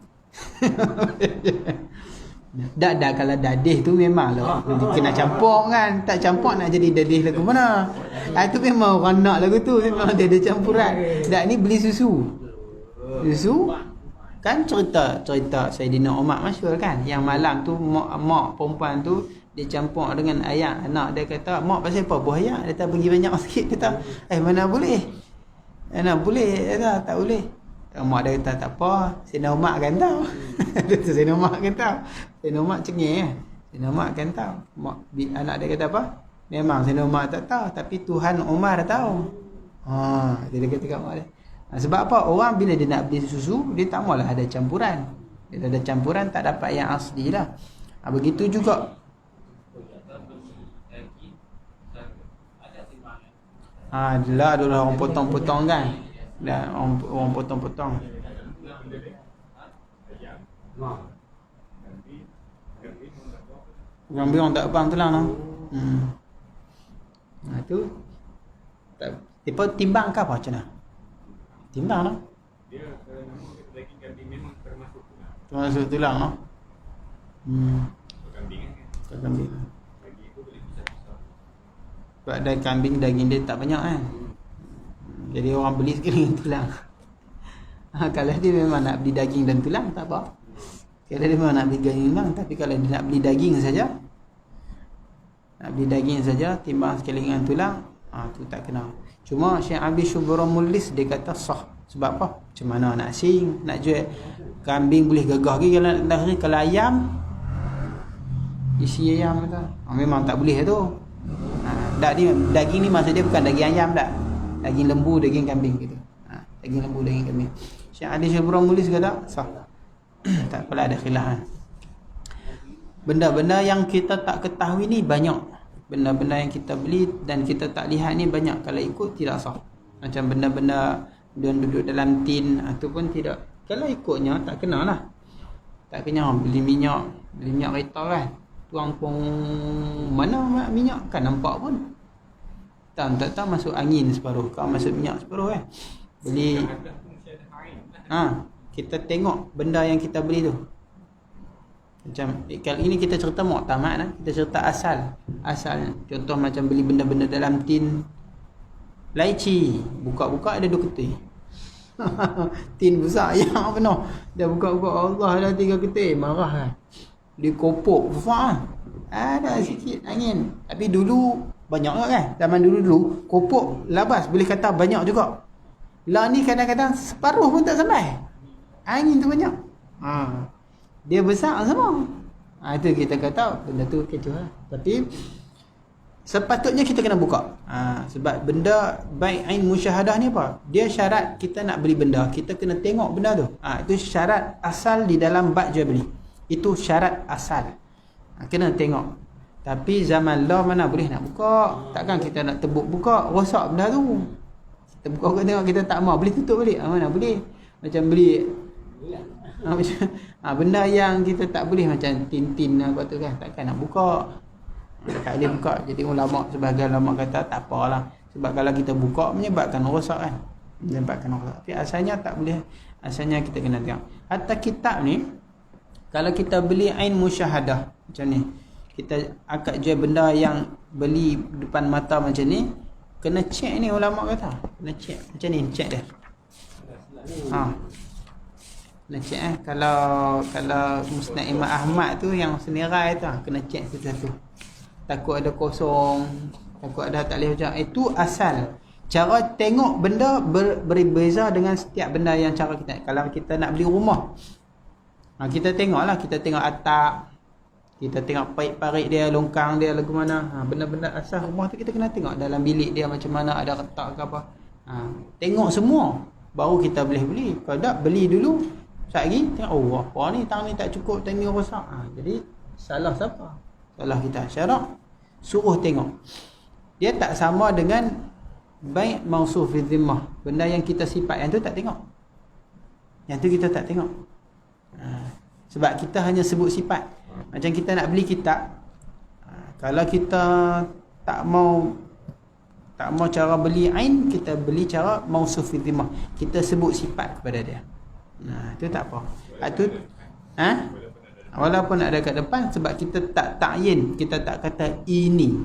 dah kalau dadih tu memanglah kena campur kan. Tak campur nak jadi dadih lagu mana. Itu memang orang nak lagu tu, memang dia ada campuran. Dak ni beli susu kan, cerita Saidina Umar masyhur kan, yang malam tu mak perempuan tu dia campur dengan air. Anak dia kata, mak pasal apa buah air? Dia tak bagi banyak sikit. Dia kata, mana boleh. Anak boleh. Dia kata, tak boleh. Mak dia kata, tak apa. Saidina Umar akan tahu. Saidina Umar akan tahu. Saidina Umar cengih. Saidina Umar akan tahu. Anak dia kata apa? Memang Saidina Umar tak tahu, tapi Tuhan Umar tahu. Dia kata kat mak dia. Sebab apa? Orang bila dia nak beli susu, dia tak maulah ada campuran. Bila ada campuran, tak dapat yang asli lah. Begitu juga. Adalah orang potong-potong kan. Dah orang potong-potong. Orang bilang tak bang tulang tu. Tu Depa timbang ke apa macam mana? Timbang lah. Dia kalau nama kita daging kambing memang termasuk tulang. Termasuk tulang noh. Kambing kan. Kambing. Daging itu boleh pisah-pisah. Sebab kambing daging dia tak banyak kan. Jadi orang beli sekali dengan tulang. Kalau dia memang nak beli daging dan tulang tak apa. Kalau dia memang nak beli daging tulang, tapi kalau dia nak beli daging saja, timbang sekali dengan tulang, tu tak kena. Cuma Syekh Abi Syubra Mullis dia kata sah. Sebab apa? Macam mana nak sing, nak jual kambing boleh gagah lagi kalau nak dahri. Kalau ayam, isi ayam tu. Memang tak boleh tu. Tak, ni daging ni maksud dia bukan daging ayam tak. Daging lembu, daging kambing gitu. Daging lembu, daging kambing. Syekh Ali Syubra Mullis kata sah. Tak apalah, ada khilaf. Benda-benda yang kita tak ketahui ni banyak. Benda-benda yang kita beli dan kita tak lihat ni banyak. Kalau ikut tidak sah. Macam benda-benda dia duduk dalam tin ataupun tidak. Kalau ikutnya tak kena lah. Tak kena beli minyak kereta kan. Tuang pun mana minyak kan nampak pun. Tak tahu masuk angin separuh, kau masuk minyak separuh kan. Beli kita tengok benda yang kita beli tu. Macam kali ini kita cerita muktamad lah. Kita cerita asal. Contoh macam beli benda-benda dalam tin. Laici, buka-buka ada 2 ketul. Tin besar yang penuh. Dah buka-buka Allah dah 3 ketul, marah kan. Dia kopok besar. Ada sikit angin. Tapi dulu banyak kan. Zaman dulu kopok labas boleh kata banyak juga. Lah ni kadang-kadang separuh pun tak sampai. Angin tu banyak. Dia besar semua. Itu kita kata benda tu kecoh lah. Tapi sepatutnya kita kena buka. Sebab benda baik ain musyahadah ni apa? Dia syarat kita nak beli benda, kita kena tengok benda tu. Itu syarat asal di dalam bab jual beli. Itu syarat asal. Kena tengok. Tapi zaman law mana boleh nak buka? Takkan kita nak tebuk buka, rosak benda tu. Kita buka tengok kita tak mau, boleh tutup balik. Mana boleh? Macam beli benda yang kita tak boleh macam tin-tin apa tu kan, takkan nak buka. Tak boleh buka. Jadi ulama, sebahagian ulama kata tak apalah. Sebab kalau kita buka menyebabkan rosak kan. Tapi asalnya tak boleh. Asalnya kita kena tengok. Hatta kitab ni kalau kita beli ain musyahadah macam ni, kita akad jual benda yang beli depan mata macam ni, kena cek ni ulama kata. Kena cek. Macam ni cek dia. Kena cek Kalau Musnad Imam Ahmad tu yang senirai tu kena cek satu-satu. Takut ada kosong, takut ada tak boleh macam. Itu asal. Cara tengok benda berbeza dengan setiap benda yang cara kita. Kalau kita nak beli rumah, kita tengoklah, kita tengok atap, kita tengok parit-parit dia, longkang dia lagu mana. Benda-benda asal rumah tu kita kena tengok dalam bilik dia macam mana, ada retak ke apa. Tengok semua baru kita boleh beli. Kalau tak beli dulu, sekejap lagi tengok apa ni, tang ni tak cukup, tang ni rosak. Jadi salah siapa? Salah kita. Syarak suruh tengok. Dia tak sama dengan baik mausuf fi dhimmah. Benda yang kita sifat yang tu tak tengok. Yang tu kita tak tengok. Sebab kita hanya sebut sifat. Macam kita nak beli kitab, kalau kita tak mau cara beli ain, kita beli cara mausuf fi dhimmah. Kita sebut sifat kepada dia. Itu tak apa. Itu walaupun ada kat depan, sebab kita tak ta'yin, kita tak kata ini.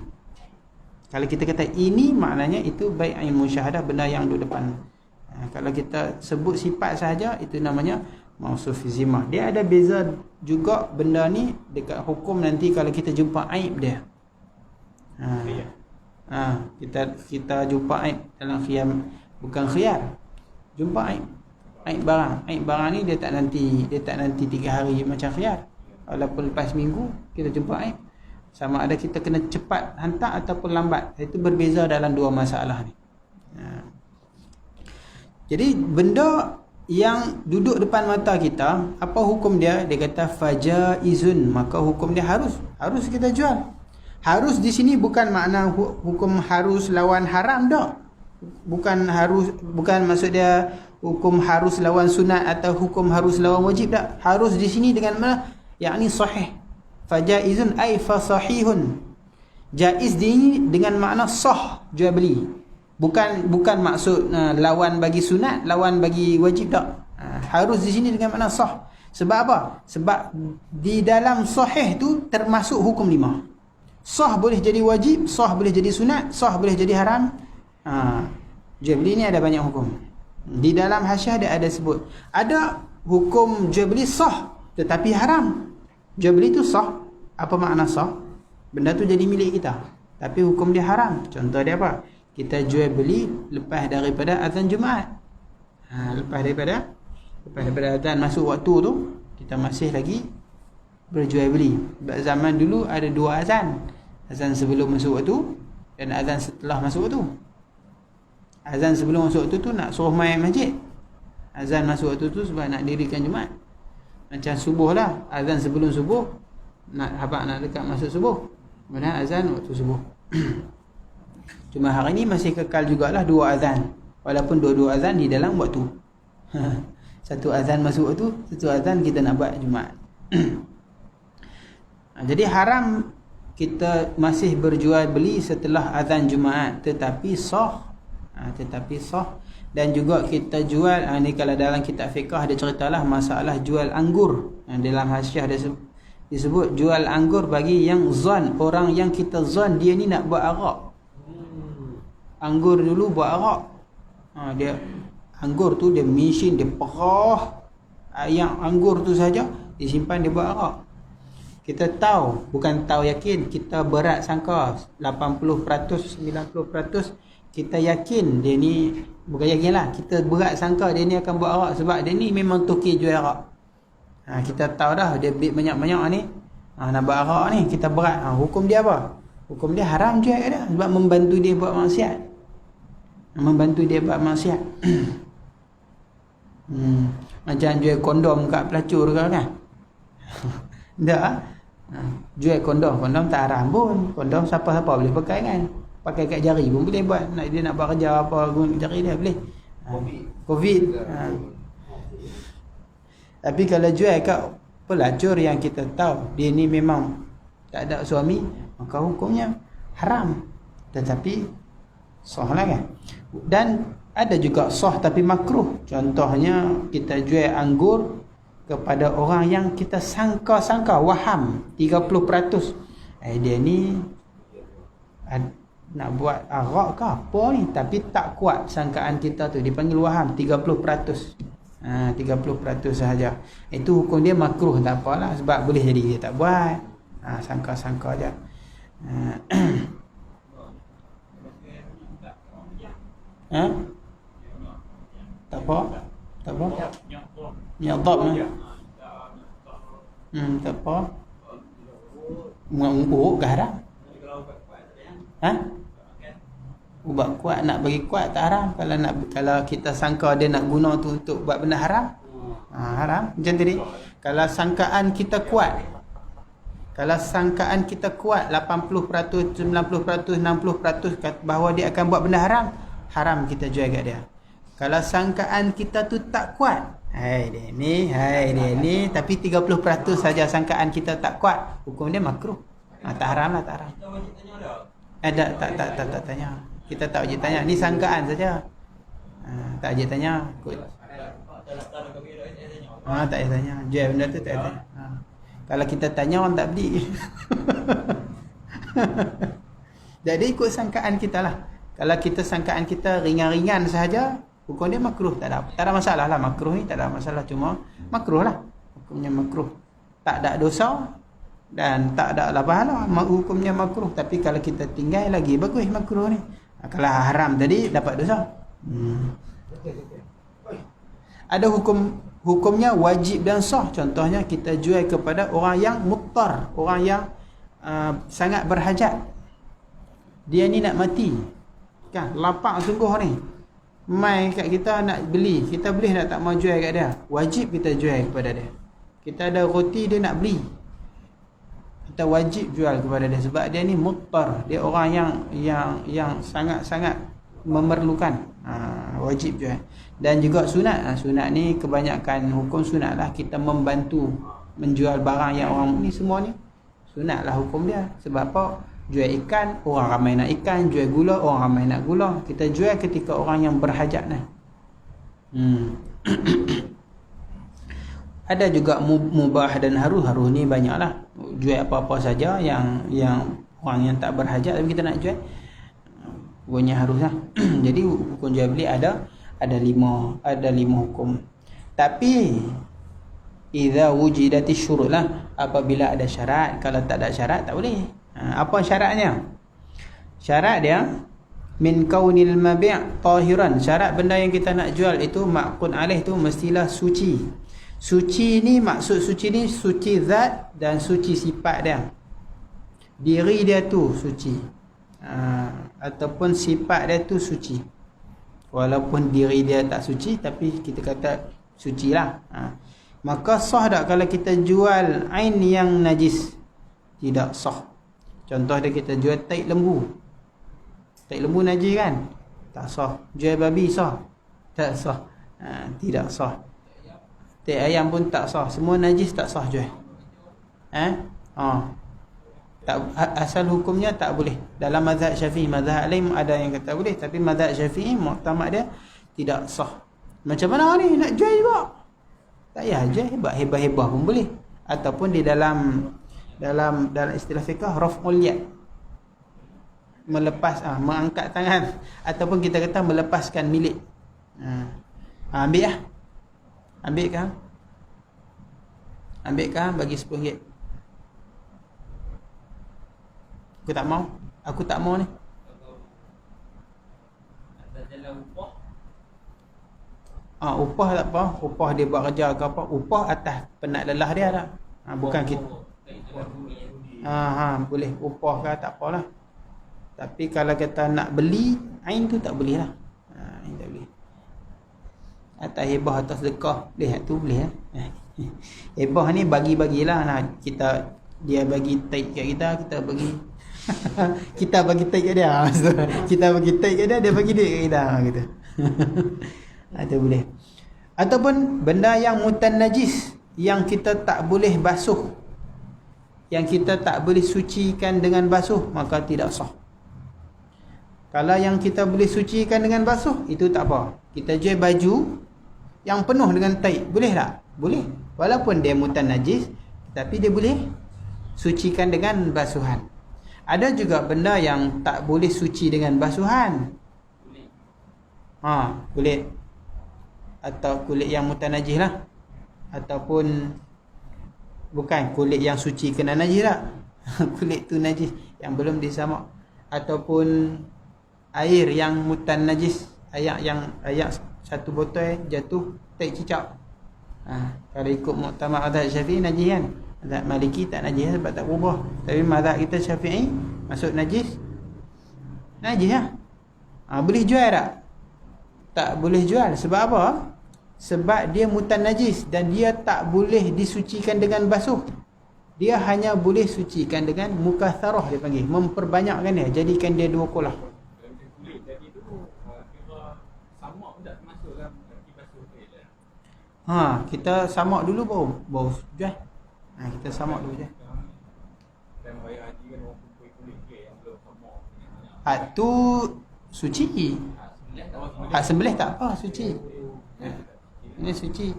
Kalau kita kata ini, maknanya itu baik ain musyahadah, benda yang duduk depan. Kalau kita sebut sifat sahaja, itu namanya mausuf fi dhimmah. Dia ada beza juga benda ni dekat hukum nanti kalau kita jumpa aib dia. Kita jumpa aib dalam khiyar, bukan khiyar. Jumpa aib barang ni dia tak nanti 3 hari macam khiyar. Walaupun lepas minggu kita jumpa aib, sama ada kita kena cepat hantar ataupun lambat. Itu berbeza dalam 2 masalah ni. Jadi benda yang duduk depan mata kita, apa hukum dia? Dia kata fajaizun, maka hukum dia harus kita jual. Harus di sini bukan makna hukum harus lawan haram dak. Bukan maksud dia hukum harus lawan sunat atau hukum harus lawan wajib dak. Harus di sini dengan mana? Yakni sahih. Fajaizun ay fasahihun. Jaiz ini dengan makna sah jual beli. Bukan maksud lawan bagi sunat, lawan bagi wajib tak. Harus di sini dengan makna sah. Sebab apa? Sebab di dalam sahih tu termasuk hukum 5. Sah boleh jadi wajib, sah boleh jadi sunat, sah boleh jadi haram. Jual beli ni ada banyak hukum. Di dalam hasyiah dia ada sebut. Ada hukum jual beli sah tetapi haram. Jual beli tu sah. Apa makna sah? Benda tu jadi milik kita, tapi hukum dia haram. Contoh dia apa? Kita jual beli lepas daripada azan Jumaat. Lepas daripada azan masuk waktu tu, kita masih lagi berjual beli. Sebab zaman dulu ada 2 azan. Azan sebelum masuk waktu dan azan setelah masuk waktu. Azan sebelum masuk waktu tu nak suruh main masjid. Azan masuk waktu tu sebab nak dirikan Jumaat. Macam subuh lah, azan sebelum subuh, nak dekat masuk subuh. Kemudian azan waktu subuh. Cuma hari ni masih kekal jugalah 2 azan. Walaupun 2 azan di dalam waktu. Satu azan masuk waktu, satu azan kita nak buat Jumaat. Jadi haram kita masih berjual beli setelah azan Jumaat, tetapi sah. Dan juga kita jual, ni kalau dalam kitab fiqh ada ceritalah masalah jual anggur. Dalam hasyiah disebut jual anggur bagi yang zon, orang yang kita zon dia ni nak buat arak. Anggur dulu buat arak. Dia anggur tu dia mesin, dia perah. Yang anggur tu saja disimpan dia buat arak. Kita tahu, bukan tahu yakin, kita berat sangka 80%, 90% kita yakin dia ni, bukan yakin lah, kita berat sangka dia ni akan buat arak sebab dia ni memang toki jual arak. Kita tahu dah dia beli banyak-banyak ni, nak buat arak ni, kita berat. Hukum dia apa? Hukum dia haram jual kat dia sebab membantu dia buat maksiat. Macam jual kondom kat pelacur ke kan? Tak. Jual kondom tak haram pun. Kondom siapa-siapa boleh pakai kan? Pakai kat jari pun boleh buat. Dia nak buat kerja apa guna jari dia boleh. Covid. Tapi kalau jual kat pelacur yang kita tahu dia ni memang tak ada suami, maka hukumnya haram. Tetapi sah lah kan. Dan ada juga sah tapi makruh. Contohnya kita jual anggur kepada orang yang kita sangka-sangka waham 30%. Dia ni nak buat arak ke apa ni, tapi tak kuat sangkaan kita tu, dipanggil waham 30%. 30% sahaja. Itu hukum dia makruh, tak apalah sebab boleh jadi dia tak buat. Sangka-sangka aja. Tak apa. Nyadab ni. Tak apa. Mengumpuk ke haram? Ubat kuat, nak bagi kuat tak haram. Kalau kita sangka dia nak guna tu untuk buat benda haram, haram. Macam tadi, kalau sangkaan kita kuat, 80%, 90%, 60% bahawa dia akan buat benda haram, haram kita jual kat dia. Kalau sangkaan kita tu tak kuat, dia ni, tapi 30% saja sangkaan kita tak kuat, hukum dia makruh. Tak haram lah, tak haram. Tak tanya. Kita tak wajib tanya. Ni sangkaan saja. Tak wajib tanya. Tak payah tanya. Jual benda tu tak payah tanya. Kalau kita tanya orang tak beli. Jadi ikut sangkaan kita lah. Kalau kita sangkaan kita ringan-ringan sahaja, hukum dia makruh. Tak ada masalah lah. Makruh ni tak ada masalah. Cuma makruh lah. Hukumnya makruh. Tak ada dosa dan tak ada pahala. Hukumnya makruh. Tapi kalau kita tinggal lagi, bagus makruh ni. Kalau haram tadi dapat dosa. Ada hukumnya wajib dan sah. Contohnya kita jual kepada orang yang muttar, orang yang sangat berhajat. Dia ni nak mati. Kan lapar sungguh ni. Mai kat kita nak beli, kita boleh tak mau jual kat dia? Wajib kita jual kepada dia. Kita ada roti dia nak beli, kita wajib jual kepada dia sebab dia ni muttar, dia orang yang sangat-sangat memerlukan. Wajib jual. Dan juga sunat. Sunat ni kebanyakan hukum sunat lah, kita membantu menjual barang yang orang ni, semua ni sunat lah hukum dia. Sebab apa? Jual ikan, orang ramai nak ikan. Jual gula, orang ramai nak gula. Kita jual ketika orang yang berhajat ni. Ada juga mubah dan haruh. Haruh ni banyaklah. Jual apa-apa saja yang orang yang tak berhajat tapi kita nak jual, hukumnya haruslah. Jadi hukum jual beli ada lima hukum. Tapi idza wujidati syurut lah, apabila ada syarat. Kalau tak ada syarat tak boleh. Apa syaratnya? Syarat dia min kaunil mabi' tahiran. Syarat benda yang kita nak jual itu ma'qud alaih tu mestilah suci. Suci ni, maksud suci ni suci zat dan suci sifat dia. Diri dia tu suci, ataupun sifat dia tu suci. Walaupun diri dia tak suci, tapi kita kata suci lah. Maka sah tak kalau kita jual ain yang najis? Tidak sah. Contoh dia, kita jual taik lembu. Taik lembu najis kan? Tak sah. Jual babi sah? Tak sah. Tidak sah. Taik ayam pun tak sah. Semua najis tak sah jual. Tak, asal hukumnya tak boleh. Dalam mazhab Syafi'i, mazhab lain ada yang kata boleh, tapi mazhab Syafi'i muktamad dia tidak sah. Macam mana ni nak jual juga? Tak payah jual, hebah-hebah pun boleh. Ataupun di dalam istilah fiqh raf'ul yad, melepas, mengangkat tangan, ataupun kita kata melepaskan milik. Ambil lah. Ambil kan bagi RM10. Aku tak mau ni. Upah tak apa. Upah dia buat kerja ke apa, upah atas penat lelah dia tak. Bukan kita. Boleh upah ke tak apalah. Tapi kalau kita nak beli ain tu tak boleh lah. Ain tak boleh. Atas hebah, atas sedekah, boleh tu boleh lah. Hebah ni bagi-bagilah. Dia bagi taik kat kita bagi kita bagi taik kat dia. Kita bagi taik kat dia bagi duit kat kita gitu. Itu boleh. Ataupun benda yang mutan najis, yang kita tak boleh basuh, yang kita tak boleh sucikan dengan basuh, maka tidak sah. Kalau yang kita boleh sucikan dengan basuh, itu tak apa. Kita jual baju yang penuh dengan taik, boleh tak? Boleh. Walaupun dia mutan najis, tapi dia boleh sucikan dengan basuhan. Ada juga benda yang tak boleh suci dengan basuhan. Kulit. Atau kulit yang mutan najis lah. Ataupun bukan kulit yang suci kena najis lah. Kulit tu najis yang belum disamak. Ataupun air yang mutan najis, air satu botol jatuh taik cicak. Kalau ikut muktamad mazhab Syafi'i najis kan. Mazhab Maliki tak najis sebab tak berubah. Tapi mazhab kita Syafi'i masuk najis lah. Boleh jual tak? Tak boleh jual. Sebab apa? Sebab dia mutan najis dan dia tak boleh disucikan dengan basuh. Dia hanya boleh sucikan dengan mukatharah, dia panggil, memperbanyakkan dia, jadikan dia dua kolah. Kulit tadi tu kira samak pun tak masuk dalam basuh kulit dah. Kita samak dulu baru jual. Kita samak dulu je. Dan raya haji kan orang kulit yang belum samak. Tu suci. Hak sembelih tak apa, suci. Ini suci.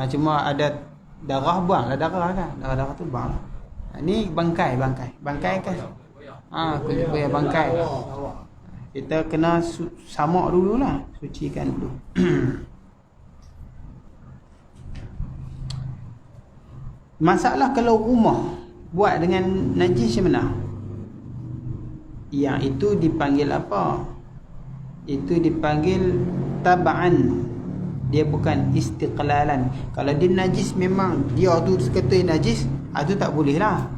Cuma ada darah, buang lah darah kan. Darah tu buang. Ni bangkai kan. Kulit buaya bangkai. Kita kena samak dululah, sucikan dulu. Masalah kalau rumah buat dengan najis macam mana? Yang itu dipanggil apa? Itu dipanggil tab'an. Dia bukan istiqlalan. Kalau dia najis, memang dia tu sekata najis, tu tak boleh lah.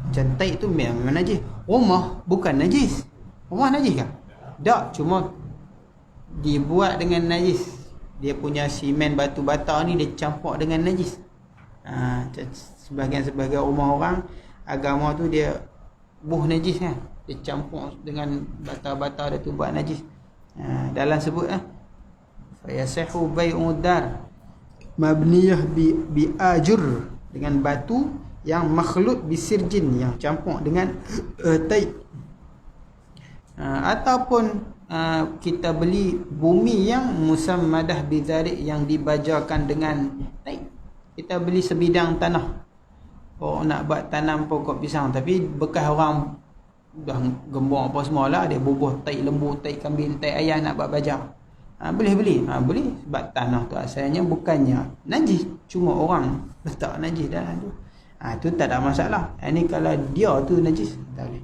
Macam taik tu memang najis. Rumah bukan najis. Rumah najis kan? Tak, cuma dibuat dengan najis. Dia punya simen batu bata ni dia campur dengan najis. Sebahagian rumah orang agama tu dia buh najis kan. Dia campur dengan bata-bata dia tu buat najis. Dalam sebut fa yasihu bai'ud dar mabniyah bi ajur, dengan batu yang makhlud bisirjin, yang campur dengan tai. Ataupun kita beli bumi yang musammadah bidzalik, yang dibajarkan dengan tai. Kita beli sebidang tanah, nak buat tanam pokok pisang, tapi bekas orang dah gembong apa semua lah, dia bubuh tai lembu, tai kambing, tai ayam nak buat bajar. Boleh beli. Boleh, sebab tanah tu asalnya bukannya najis, cuma orang letak najis dalam tu. Tu tak ada masalah. Ini kalau dia tu najis, tak boleh.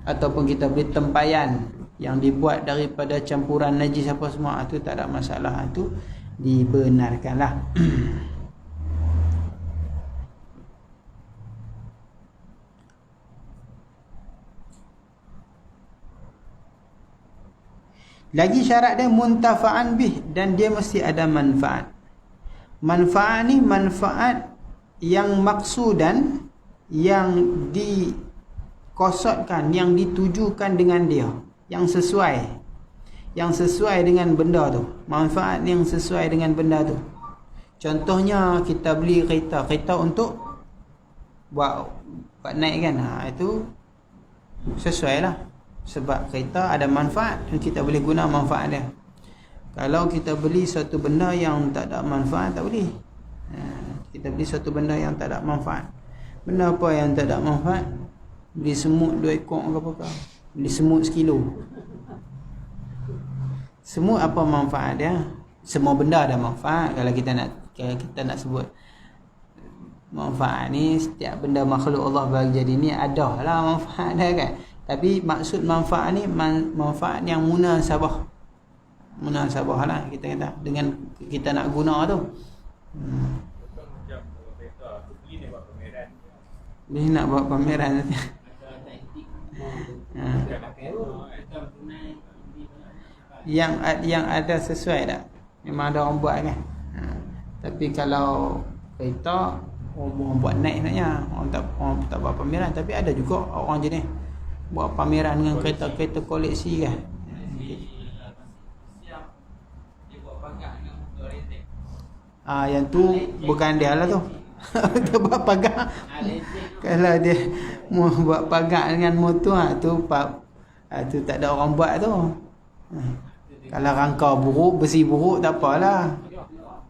Ataupun kita beli tempayan yang dibuat daripada campuran najis apa semua, tu tak ada masalah, tu dibenarkanlah. Lagi syarat dia muntafa'an bih, dan dia mesti ada manfaat. Manfaat ni manfaat yang maksudan, yang dikosotkan, yang ditujukan dengan dia, yang sesuai dengan benda tu. Manfaat yang sesuai dengan benda tu. Contohnya kita beli kereta untuk buat naik kan, itu sesuai lah. Sebab kereta ada manfaat dan kita boleh guna manfaat dia. Kalau kita beli satu benda yang tak ada manfaat, tak boleh. Kita beli satu benda yang tak ada manfaat. Benda apa yang tak ada manfaat? Beli semut 2 ekor ke apa-apa, beli semut 1 kilo. Semut apa manfaat dia? Semua benda ada manfaat. Kalau kita nak sebut manfaat ni, setiap benda makhluk Allah bagi jadi ni ada lah manfaat dia kan. Tapi maksud manfaat ni manfaat yang munasabah lah, kita kata, dengan kita nak guna tu. Ni nak buat pameran. Yang ada sesuai tak? Memang ada orang buat kan. Tapi kalau kereta orang buat naik sebenarnya, orang tak buat pameran. Tapi ada juga orang jenis buat pameran dengan kereta-kereta koleksi kan. Yang tu bukan dia lah tu. Dia buat pagar. Kalau dia mau buat pagar dengan motor, tu tak ada orang buat tu. Kalau rangka buruk, besi buruk, tak apalah,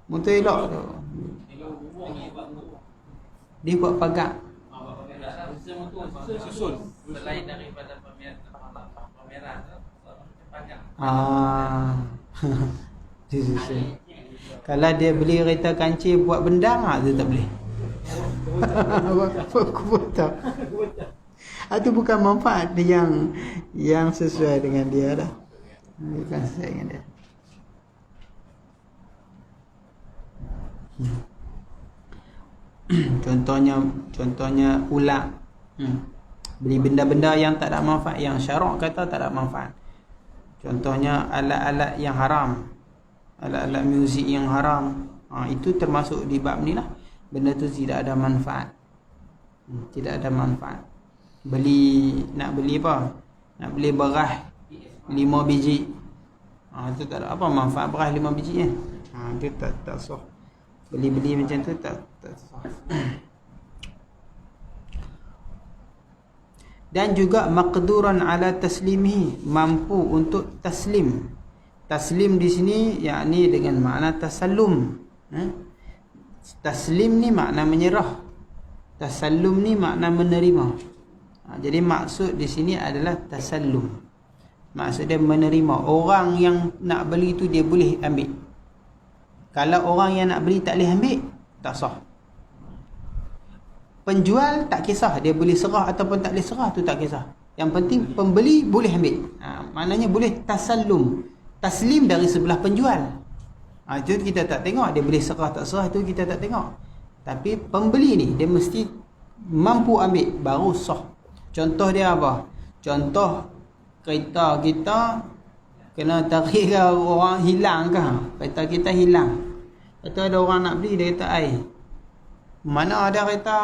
motor elok tu. Dia buat pagar. Susun selain daripada pameran pagar. Kalau dia beli kereta kancil buat bendang, dia tak boleh. Aku tahu. Itu bukan manfaat yang sesuai dengan dia dah. Bukan sesuai dengan dia. Contohnya ular. Beli benda-benda yang tak ada manfaat, yang syarak kata tak ada manfaat. Contohnya alat-alat yang haram, alat-alat muzik yang haram. Itu termasuk di bab ni lah. Benda tu tidak ada manfaat. Tidak ada manfaat. Nak beli apa? Nak beli beras 5 biji. Itu tak ada apa manfaat beras 5 biji kan. Itu tak sah. Beli-beli macam tu tak sah. Dan juga maqduran ala taslimihi, mampu untuk taslim. Taslim di sini yakni dengan makna tasallum. Taslim ni makna menyerah. Tasallum ni makna menerima. Jadi maksud di sini adalah tasallum. Maksud dia menerima. Orang yang nak beli tu dia boleh ambil. Kalau orang yang nak beli tak boleh ambil, tak sah. Penjual tak kisah dia boleh serah ataupun tak boleh serah, tu tak kisah. Yang penting pembeli boleh ambil. Maknanya boleh tasallum. Taslim dari sebelah penjual. Itu kita tak tengok dia boleh serah tak serah, itu kita tak tengok. Tapi pembeli ni dia mesti mampu ambil baru sah. Contoh dia apa? Contoh kereta kita kena tarik ke orang hilang ke? Kereta kita hilang. Kata ada orang nak beli, dia kata mana ada kereta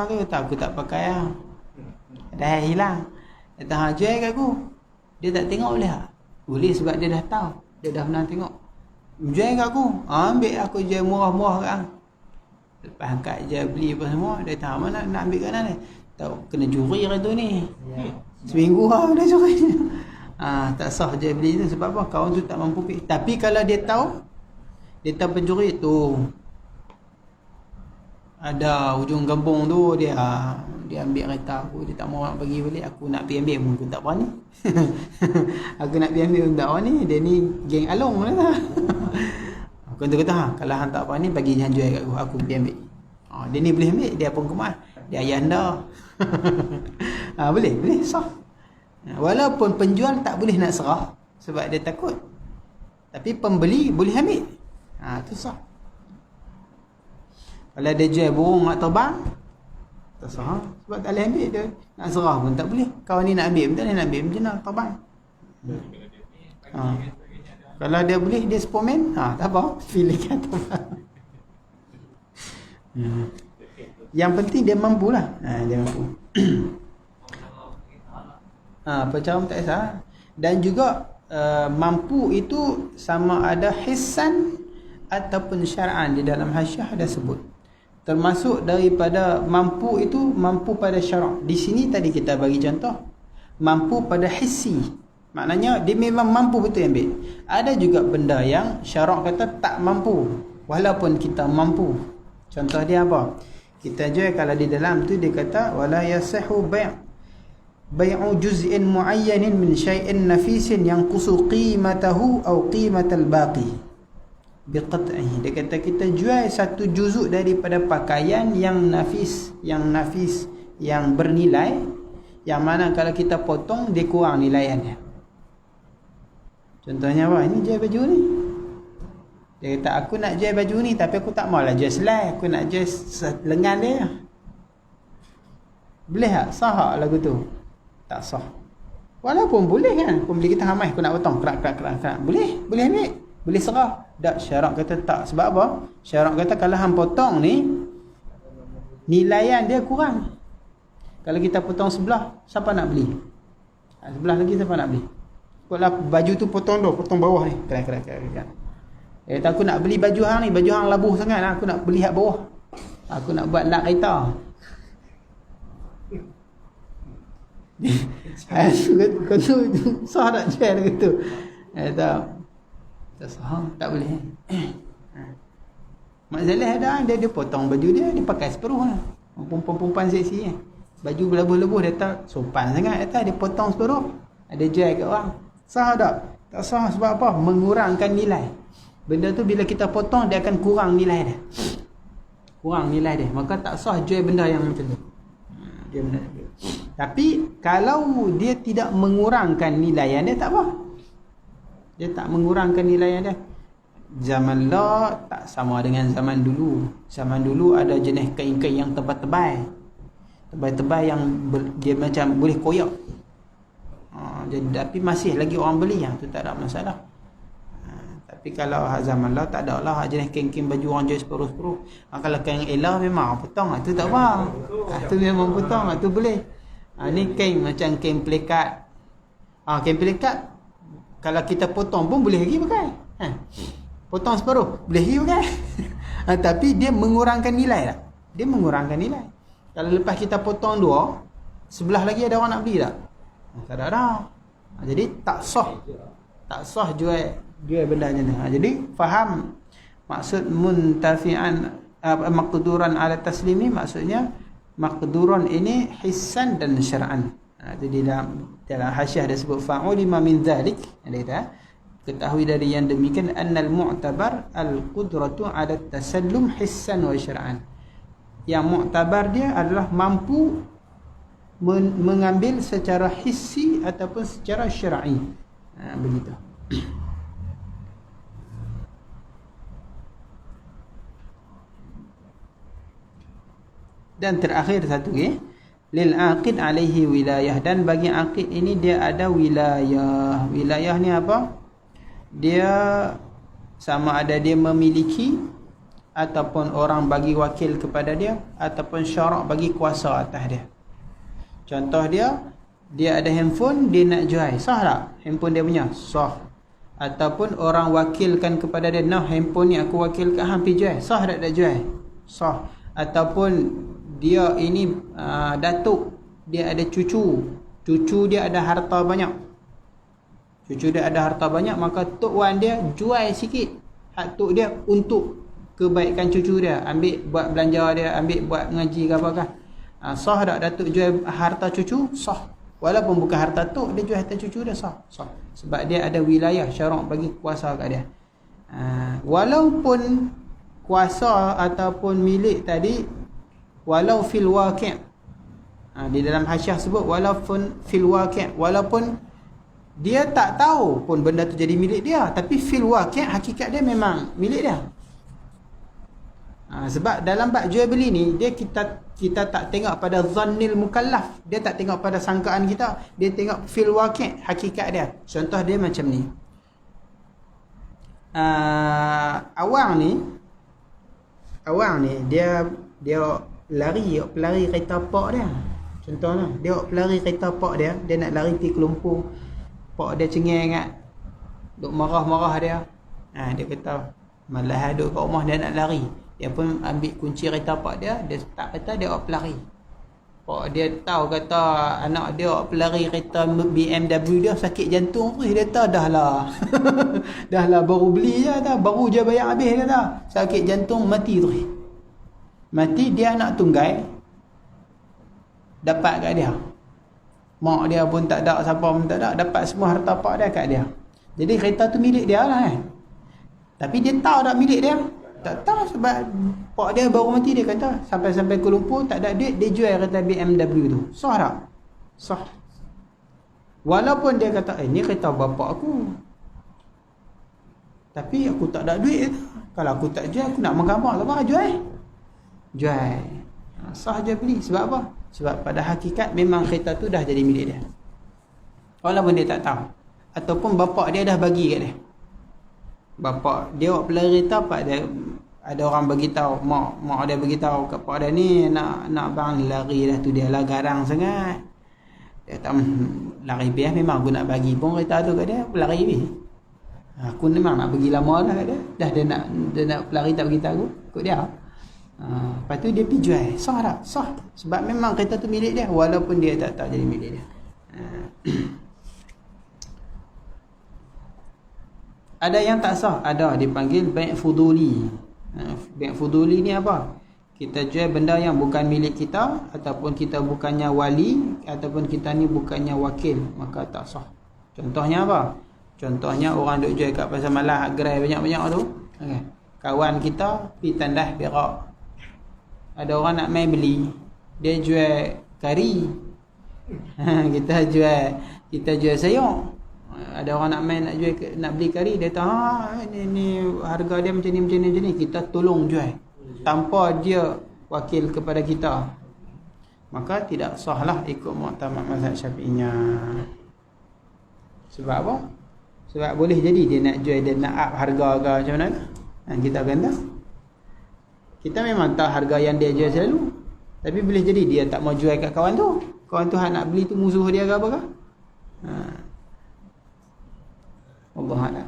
tu? Aku tak pakai lah. Dah hilang. Kata jual kat aku. Dia tak tengok boleh tak? Boleh sebab dia dah tahu. Dia dah pernah tengok. Jual kat aku. Ambil aku jual murah-murah kat hang. Lepas angkat je beli apa semua, dia tahu mana nak ambil kat mana. Tahu kena juri tu ni. Seminggu dah juri. Tak sah je beli tu sebab apa? Kawan tu tak mampu pay. Tapi kalau dia tahu pencuri tu ada hujung kampung tu, dia ambil kereta aku, dia tak mau nak bagi balik, aku nak pergi ambil pun aku tak berani. Aku nak pergi ambil pun tak berani. Dia ni geng along lah. Aku kata kalau hang tak berani bagi hang jual kat aku pergi ambil. Dia ni boleh ambil, dia pun kemas, dia ayah anda. Boleh sah. Walaupun penjual tak boleh nak serah sebab dia takut, tapi pembeli boleh ambil. Tu sah. Kalau dia jual burung nak terbang, tak sah. Sebab tak boleh ambil, dia nak serah pun tak boleh. Kawan ni nak ambil pun tak boleh, nak ambil macam mana terbang. Kalau dia boleh, dia Superman, tak apa, pilihkan terbang. Yang penting dia mampulah. Dia mampu. Percaya tak kisah. Dan juga mampu itu sama ada hissan ataupun syar'an. Di dalam hasiah ada sebut. Termasuk daripada mampu itu mampu pada syarak. Di sini tadi kita bagi contoh mampu pada hissi. Maknanya dia memang mampu betul ambil. Ada juga benda yang syarak kata tak mampu walaupun kita mampu. Contoh dia apa? Kita jual kalau di dalam tu dia kata wala yasihu bai'u juz'in muayyanin min syai'in nafisin yanqusu qimatahu aw qimatal baqi biqat'ihi. Dia kata kita jual satu juzuk daripada pakaian yang nafis, yang bernilai, yang mana kalau kita potong dia kurang nilaiannya. Contohnya apa? Ini jual baju ni. Dia kata aku nak jual baju ni tapi aku tak maulah jual selai, aku nak jual lengan dia. Boleh tak? Sah tak lagu tu? Tak sah. Walaupun boleh kan, pembeli kita hamai aku nak potong kerak. Boleh ambil. Boleh serah. Tak, syarak kata tak. Sebab apa? Syarak kata kalau hang potong ni nilaian dia kurang. Kalau kita potong sebelah, siapa nak beli? Sebelah lagi siapa nak beli? Kalau baju tu potong bawah ni. Kerak. Dia kata aku nak beli baju hang ni, baju hang labuh sangat, aku nak beli hak bawah. Aku nak buat lak kereta. Kau tu sah tak jual gitu. Tak sah, tak boleh. Mak Zalih ada, dia potong baju dia pakai separuh lah. Perempuan seksi kan. Baju berlebuh-lebuh dia tak sopan sangat, dia potong separuh. Ada jual kat orang. Sah tak? Tak sah sebab apa? Mengurangkan nilai. Benda tu bila kita potong dia akan kurang nilai dia. Maka tak sah jual benda yang macam tu. Tapi kalau dia tidak mengurangkan nilaian dia tak apa. Dia tak mengurangkan nilaian dia. Zaman lah tak sama dengan zaman dulu. Zaman dulu ada jenis kain-kain yang tebal-tebal yang dia macam boleh koyak. Jadi tapi masih lagi orang beli, yang tu tak ada masalah. Tapi kalau zaman lah tak ada lah jenis kain-kain baju orang jual separuh-separuh. Kalau kain elah memang potong, tu tak apa. Tu memang potong, tu boleh. Ni kain macam kain pelikat. Kain pelikat kalau kita potong pun boleh lagi pakai. Potong separuh boleh lagi pakai. Tapi dia mengurangkan nilai tak? Dia mengurangkan nilai. Kalau lepas kita potong dua, sebelah lagi ada orang nak beli tak? Tak ada. Jadi tak sah jual benda macam ni. Jadi faham maksud muntafi'an maqduran ala taslimi, maksudnya maqduran ini hissan dan syar'an. Jadi dalam hasiah dia sebut fa'ulima min dhalik, ada ketahui dari yang demikian annal mu'tabar al-qudratu ala tasallum hissan wa syar'an. Yang mu'tabar dia adalah mampu mengambil secara hissi ataupun secara syar'i. Begitu. Dan terakhir satu lil aqid alaihi wilayah, dan bagi aqid ini dia ada wilayah. Wilayah ni apa? Dia sama ada dia memiliki ataupun orang bagi wakil kepada dia ataupun syarak bagi kuasa atas dia. Contoh dia ada handphone, dia nak jual, sah tak? Handphone dia punya sah. Ataupun orang wakilkan kepada dia, nah handphone ni aku wakilkan hang pergi jual, sah tak jual? sah. Ataupun dia ini datuk, dia ada cucu dia ada harta banyak, maka tok wan dia jual sikit hak tok dia untuk kebaikan cucu dia, ambil buat belanja dia, ambil buat ngaji ke apakah. Sah tak datuk jual harta cucu? Sah. Walaupun bukan harta tok, dia jual harta cucu dia, sah. Sebab dia ada wilayah syarak bagi kuasa kat dia. Walaupun kuasa ataupun milik tadi, walau fil waqi', di dalam hasyiah sebut walaupun fil waqi', walaupun dia tak tahu pun benda tu jadi milik dia, tapi fil waqi' hakikat dia memang milik dia. Sebab dalam bab jual beli ni, dia kita tak tengok pada zannil mukallaf, dia tak tengok pada sangkaan kita, dia tengok fil waqi', hakikat dia. Contoh dia macam ni. Awang ni dia pelari kereta pak dia. Contohnya, dia pelari kereta pak dia nak lari pergi ke Lumpur. Pak dia cengeng kat, duk marah-marah dia. Dia kata, malah duk kat rumah dia nak lari. Dia pun ambil kunci kereta pak dia start kereta, dia pelari. Pak dia tahu kata anak dia pelari kereta BMW dia sakit jantung tu, dia kata dah lah baru beli je dah, baru je bayar habis dia dah. Sakit jantung mati tu. Mati, dia anak tunggal dapat kat dia. Mak dia pun tak ada, siapa pun tak ada, dapat semua harta pak dia kat dia. Jadi kereta tu milik dia lah Tapi dia tahu tak milik dia? Tak tahu, sebab pak dia baru mati. Dia kata sampai Kuala Lumpur tak ada duit, dia jual kereta BMW tu. Sah tak? Sah. Walaupun dia kata ni kereta bapak aku, tapi aku tak ada duit. Kalau aku tak jual, aku nak makan apa? Lepas jual. Sah je beli. Sebab apa? Sebab pada hakikat memang kereta tu dah jadi milik dia, walaupun dia tak tahu. Ataupun bapak dia dah bagi kat dia. Bapak dia buat pelari kereta, pak dia ada orang bagi tahu, mak dia bagi tahu kat pak dia ni nak bang lari dah tu, dia lah garang sangat. Dia kata lari biar memang aku nak bagi pun kereta tu kat dia, pelari ni. Aku memang nak pergi lama dah kat dia. Dah dia nak pelari tak bagi tahu ikut dia. Lepas tu dia pergi jual. Sah tak? Sah. Sebab memang kereta tu milik dia, walaupun dia tak jadi milik dia. Ada yang tak sah, ada dipanggil bai' fuduli. Bai' fuduli ni apa? Kita jual benda yang bukan milik kita, ataupun kita bukannya wali, ataupun kita ni bukannya wakil, maka tak sah. Contohnya apa? Contohnya orang duk jual kat pasar malam gerai banyak-banyak tu. Okay. Kawan kita pergi tandas berak. Ada orang nak main beli, dia jual kari. Kita jual sayur. Ada orang nak main nak beli kari, dia kata ni harga dia macam ni, kita tolong jual tanpa dia wakil kepada kita, maka tidak sahlah ikut muktamad mazhab Syafi'iynya. Sebab apa? Sebab boleh jadi dia nak jual, dia nak up harga ke macam mana, kita akan tahu. Kita memang tahu harga yang dia jual selalu, tapi boleh jadi dia tak mau jual kat kawan tu hak nak beli tu musuh dia ke apa ke. Allah A'lam.